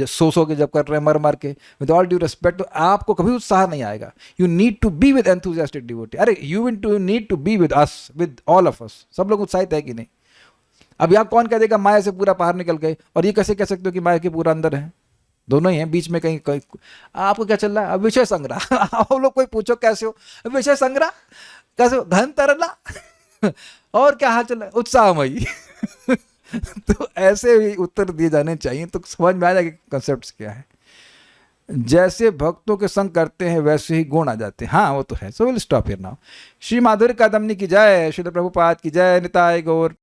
सो के जब कर रहे हैं मर के, विद ऑल ड्यू रिस्पेक्ट, तो आपको कभी उत्साह नहीं आएगा. You need to be with enthusiastic devotee. अरे you need to be with us, with all of us. सब लोग उत्साहित है कि नहीं? अब यहाँ कौन कह देगा माया से पूरा बाहर निकल गए, और ये कैसे कह सकते हो कि माया के पूरा अंदर है? दोनों ही हैं, बीच में कहीं कहीं. आपको क्या चल रहा है? अब विषय संग्रह. आप लोग कोई पूछो कैसे हो, विषय संग्रह कैसे हो? धन तरला और क्या हाल चल रहा है? उत्साहमयी. तो ऐसे भी उत्तर दिए जाने चाहिए, तो समझ में आ जाएगा कंसेप्ट क्या है. जैसे भक्तों के संग करते हैं वैसे ही गुण आ जाते हैं. हाँ वो तो है. So will stop here now. Shri माधुर्य कादम्बनी की जय. श्री प्रभुपाद की जय. निताय गौर.